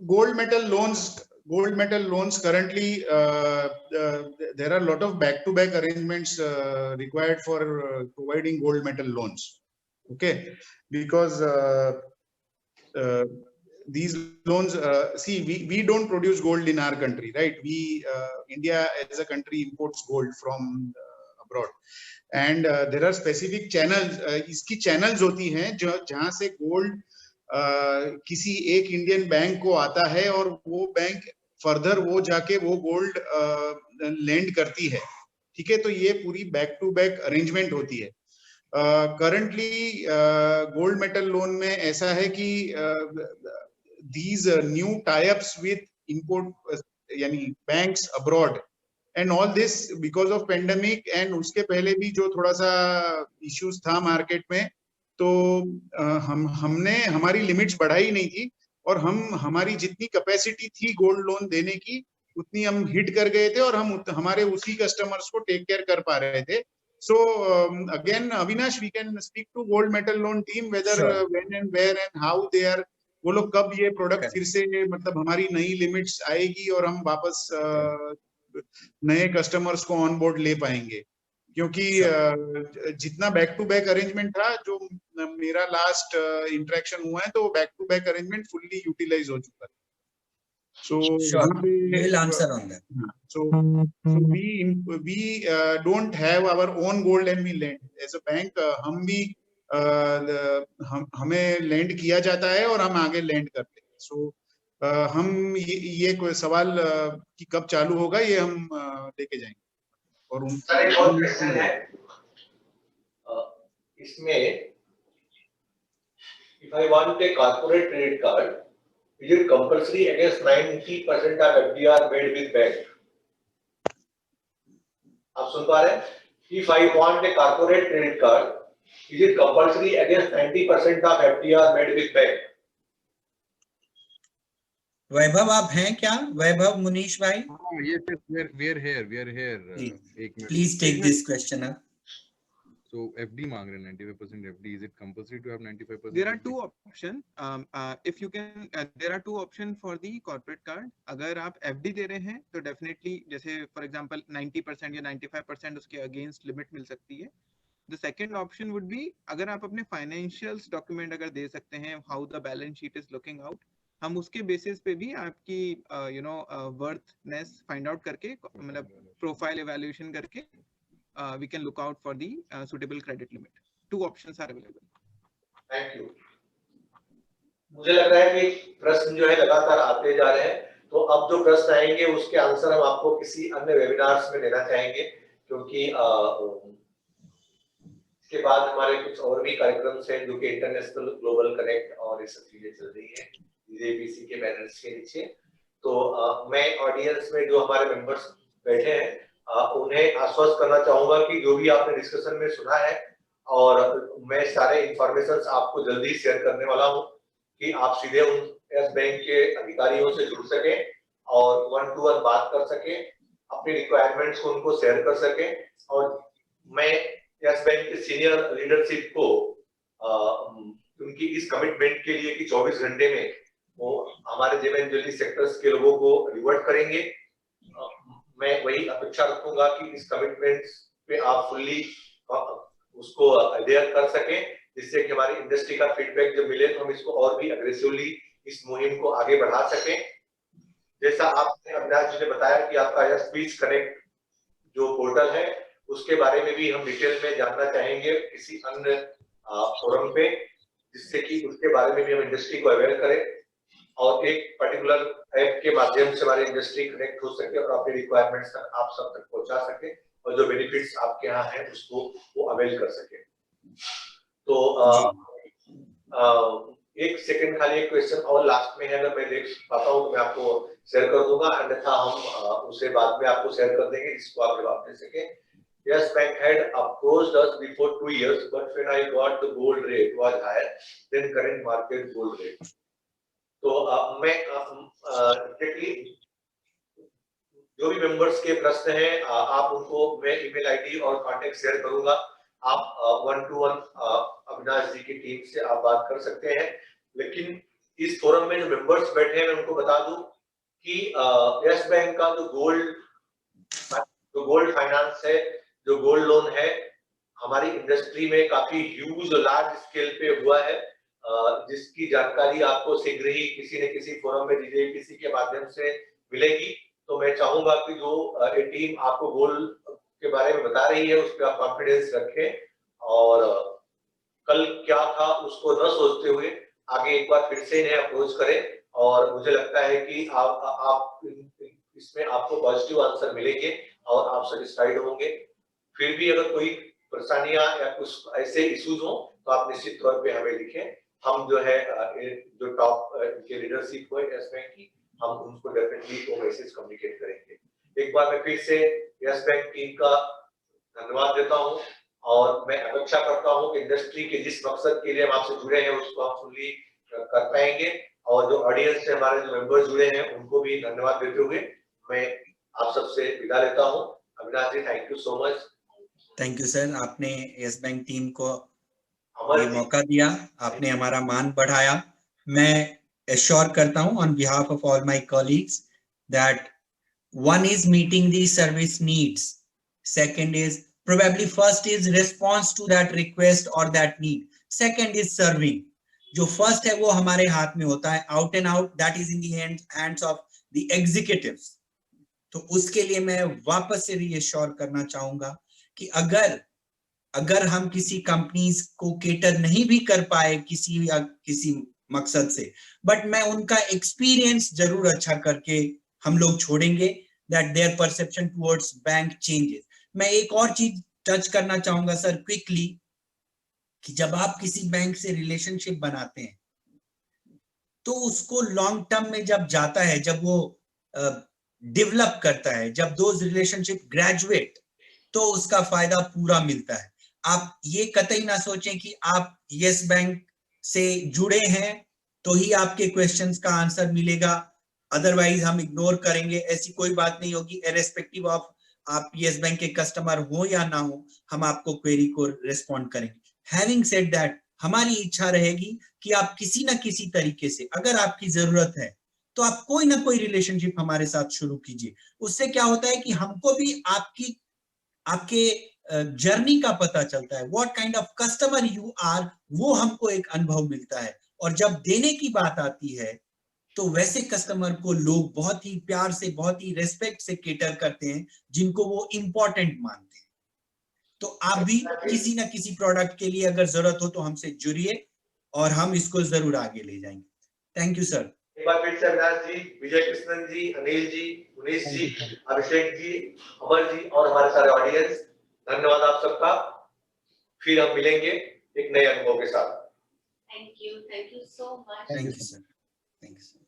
Gold metal loans currently there are a lot of back-to-back arrangements required for providing gold metal loans. Okay, because these loans, see, we don't produce gold in our country, right? India as a country imports gold from abroad, and there are specific channels. इसकी channels होती हैं जहाँ से gold किसी एक Indian bank को आता है और वो बैंक फर्दर वो जाके वो गोल्ड लेंड करती है, ठीक है? तो ये पूरी बैक टू बैक अरेंजमेंट होती है. करंटली गोल्ड मेटल लोन में ऐसा है कि these new tie-ups with import यानी banks abroad and all this because of pandemic, and उसके पहले भी जो थोड़ा सा issues था मार्केट में, तो हमने हमारी लिमिट्स बढ़ाई नहीं थी और हमारी जितनी कैपेसिटी थी गोल्ड लोन देने की उतनी हम हिट कर गए थे और हम हमारे उसी कस्टमर्स को टेक केयर कर पा रहे थे. So again, Avinash, we can speak to gold metal loan team whether when and where and how they are, वो लोग कब ये प्रोडक्ट फिर से मतलब हमारी नई लिमिट्स आएगी और हम वापस नए कस्टमर्स को ऑन बोर्ड ले पाएंगे, क्योंकि जितना बैक टू बैक अरेंजमेंट था, जो मेरा लास्ट इंटरेक्शन हुआ है, तो back to back arrangement fully utilize हो चुका है. So we'll answer on that. So we don't have our own gold and we lend as a bank. हम भी हमें lend किया जाता है और हम आगे lend करते हैं. So हम ये कोई सवाल कि कब चालू होगा ये हम लेके जाएंगे. और सर एक और क्वेश्चन है इसमें, if I want a corporate credit card, is it compulsory against 90% of FDR made with bank? आप सुन पा रहे हैं? If I want a corporate credit card, is it compulsory against 90% of FDR made with bank? वैभव आप हैं क्या? वैभव मुनीश भाई? Yes, we are here. Please take this question up. So FD मांग रहे हैं 95% FD. Is it compulsory to have 95%? There are two options. If you can, there are two options for the corporate card. अगर आप FD दे रहे हैं तो definitely जैसे for example 90% या 95% उसके against limit मिल सकती है. The second option would be अगर आप अपने financials document अगर दे सकते हैं, how the balance sheet is looking out, हम उसके basis पे भी आपकी worthness find out करके मतलब profile evaluation करके we can look out for the suitable credit limit. Two options are available. Thank you. मुझे लग रहा है कि प्रश्न जो है लगातार आते जा रहे हैं, तो अब जो प्रश्न आएंगे उसके आंसर हम आपको किसी अन्य वेबिनार्स में देना चाहेंगे, क्योंकि इसके बाद हमारे कुछ और भी कार्यक्रम हैं जो कि इंटरनेशनल ग्लोबल कनेक्ट और ये सब चीजें चल रही है DJBC के बैनर्स के नीचे. तो मैं ऑडियंस में जो हमारे मेंबर्स बैठे हैं उन्हें आश्वस्त करना चाहूंगा कि जो भी आपने डिस्कशन में सुना है, और मैं सारे इंफॉर्मेशंस आपको जल्दी शेयर करने वाला हूं कि आप सीधे उन यस बैंक के अधिकारियों से जुड़ सके और 1-to-1 बात कर सके, अपनी रिक्वायरमेंट्स को उनको शेयर कर सके. और मैं यस बैंक के सीनियर लीडरशिप को उनकी इस कमिटमेंट के लिए कि 24 घंटे में वो हमारे जेम ज्वेलरी सेक्टर्स के लोगों को रिवर्ट करेंगे, मैं वही अपेक्षा रखूंगा कि इस कमिटमेंट्स पे आप फुल्ली उसको अडेयर कर सकें, जिससे कि हमारी इंडस्ट्री का फीडबैक जब मिले तो हम इसको और भी अग्रेसिवली इस मुहिम को आगे बढ़ा सकें. जैसा आपने अविनाश जी ने बताया कि आपका यस बीच कनेक्ट जो पोर्टल है उसके बारे में भी हम डिटेल में जानना चाहेंगे किसी अन्य फोरम पे, जिससे कि उसके बारे में भी हम इंडस्ट्री को अवेयर करें और एक पर्टिकुलर ऐप के माध्यम से हमारी इंडस्ट्री कनेक्ट हो सके और अपनी रिक्वायरमेंट्स तक आप सब तक पहुंचा सके और जो बेनिफिट्स आपके यहाँ हैं उसको वो अवेल कर सके. तो एक सेकंड खाली एक क्वेश्चन और लास्ट में है, अगर मैं देख पाता हूँ तो मैं आपको शेयर कर दूंगा, अन्यथा हम उसे बाद में आपको शेयर कर देंगे जिसको आप जवाब दे सके. Yes Bank had approached us before 2 years, but when I got the gold rate was higher than current market gold rate. तो मैं exactly जो भी मेंबर्स के प्रश्न हैं आप उनको मैं ईमेल आईडी और कांटेक्ट शेयर करूंगा। आप 1-to-1 अविनाश जी की टीम से आप बात कर सकते हैं। लेकिन इस फोरम में जो मेंबर्स बैठे हैं मैं उनको बता दूं कि यस बैंक का जो गोल्ड फाइनेंस है, जो गोल्ड लोन है, हमारी इंडस्ट्री में काफी ह्यूज लार्ज स्केल पे हुआ है, जिसकी जानकारी आपको शीघ्र ही किसी न किसी फोरम में DJPC के माध्यम से मिलेगी। तो मैं चाहूंगा कि जो टीम आपको गोल्ड के बारे में बता रही है उस पर आप कॉन्फिडेंस रखें और कल क्या था उसको न सोचते हुए आगे एक बार फिर से इन्हें अप्रोच करें और मुझे लगता है कि आप इसमें आपको पॉजिटिव आंसर मिलेंगे और आप सेटिस्फाइड होंगे। फिर भी अगर कोई परेशानियां या कुछ ऐसे इश्यूज हो तो आप निश्चित तौर पे हमें लिखें। हम जो है जो टॉप के लीडरशिप है यस बैंक की, हम उनको डेफिनेटली वो मैसेज कम्युनिकेट करेंगे। एक बार मैं फिर से यस बैंक टीम का धन्यवाद देता हूं और मैं अपेक्षा करता हूं कि इंडस्ट्री के जिस मकसद के लिए हम आपसे जुड़े हैं उसको हम फुल्ली कर पाएंगे और जो ऑडियंस से हमारे जो मेंबर्स जुड़े हैं उनको भी धन्यवाद देते हुए मैं आप सबसे विदा लेता हूं। Avinash ji, thank you so much. Thank you sir, आपने यस बैंक टीम को ये मौका दिया, आपने हमारा मान बढ़ाया। मैं एश्योर करता हूं on behalf of all my colleagues that one is meeting the service needs, second is probably first is response to that request or that need, second is serving. जो first है वो हमारे हाथ में होता है, out and out that is in the hands of the executives. तो उसके लिए मैं वापस से रीअश्योर करना चाहूंगा कि अगर हम किसी कंपनीज को केटर नहीं भी कर पाए किसी मकसद से, बट मैं उनका एक्सपीरियंस जरूर अच्छा करके हम लोग छोड़ेंगे, that their perception towards bank changes. मैं एक और चीज टच करना चाहूंगा सर क्विकली कि जब आप किसी बैंक से रिलेशनशिप बनाते हैं तो उसको लॉन्ग टर्म में जब जाता है, जब वो डेवलप करता है, जब दो रिलेशनशिप ग्रेजुएट, तो उसका फायदा पूरा मिलता है। आप ये कतई ना सोचें कि आप यस बैंक से जुड़े हैं तो ही आपके क्वेश्चंस का आंसर मिलेगा, अदरवाइज हम इग्नोर करेंगे। ऐसी कोई बात नहीं होगी। इरेस्पेक्टिव ऑफ आप यस बैंक के कस्टमर हो या ना हो, हम आपको क्वेरी को रिस्पॉन्ड करेंगे। हैविंग सेड दैट, हमारी इच्छा रहेगी कि आप किसी ना किसी तरीके से, अगर आपकी जरूरत है तो आप कोई ना कोई रिलेशनशिप हमारे साथ शुरू कीजिए। उससे क्या होता है कि हमको भी आपके जर्नी का पता चलता है, what kind of customer you are, वो हमको एक अनुभव मिलता है। और जब देने की बात आती है तो वैसे कस्टमर को लोग बहुत ही प्यार से, बहुत ही रेस्पेक्ट से केटर करते हैं जिनको वो इंपॉर्टेंट मानते हैं। तो आप भी किसी ना किसी प्रोडक्ट के लिए अगर जरूरत हो तो हमसे जुड़िए और हम इसको जरूर आगे ले जाएंगे। Thank you sir. एक बार फिर से अविनाश जी, विजय कृष्णन जी, अनिल जी, मुनीश जी, अभिषेक जी, अमर जी और हमारे सारे ऑडियंस, धन्यवाद आप सबका। फिर हम मिलेंगे एक नए अनुभव के साथ। Thank you so much. Thank you sir. Thank you sir.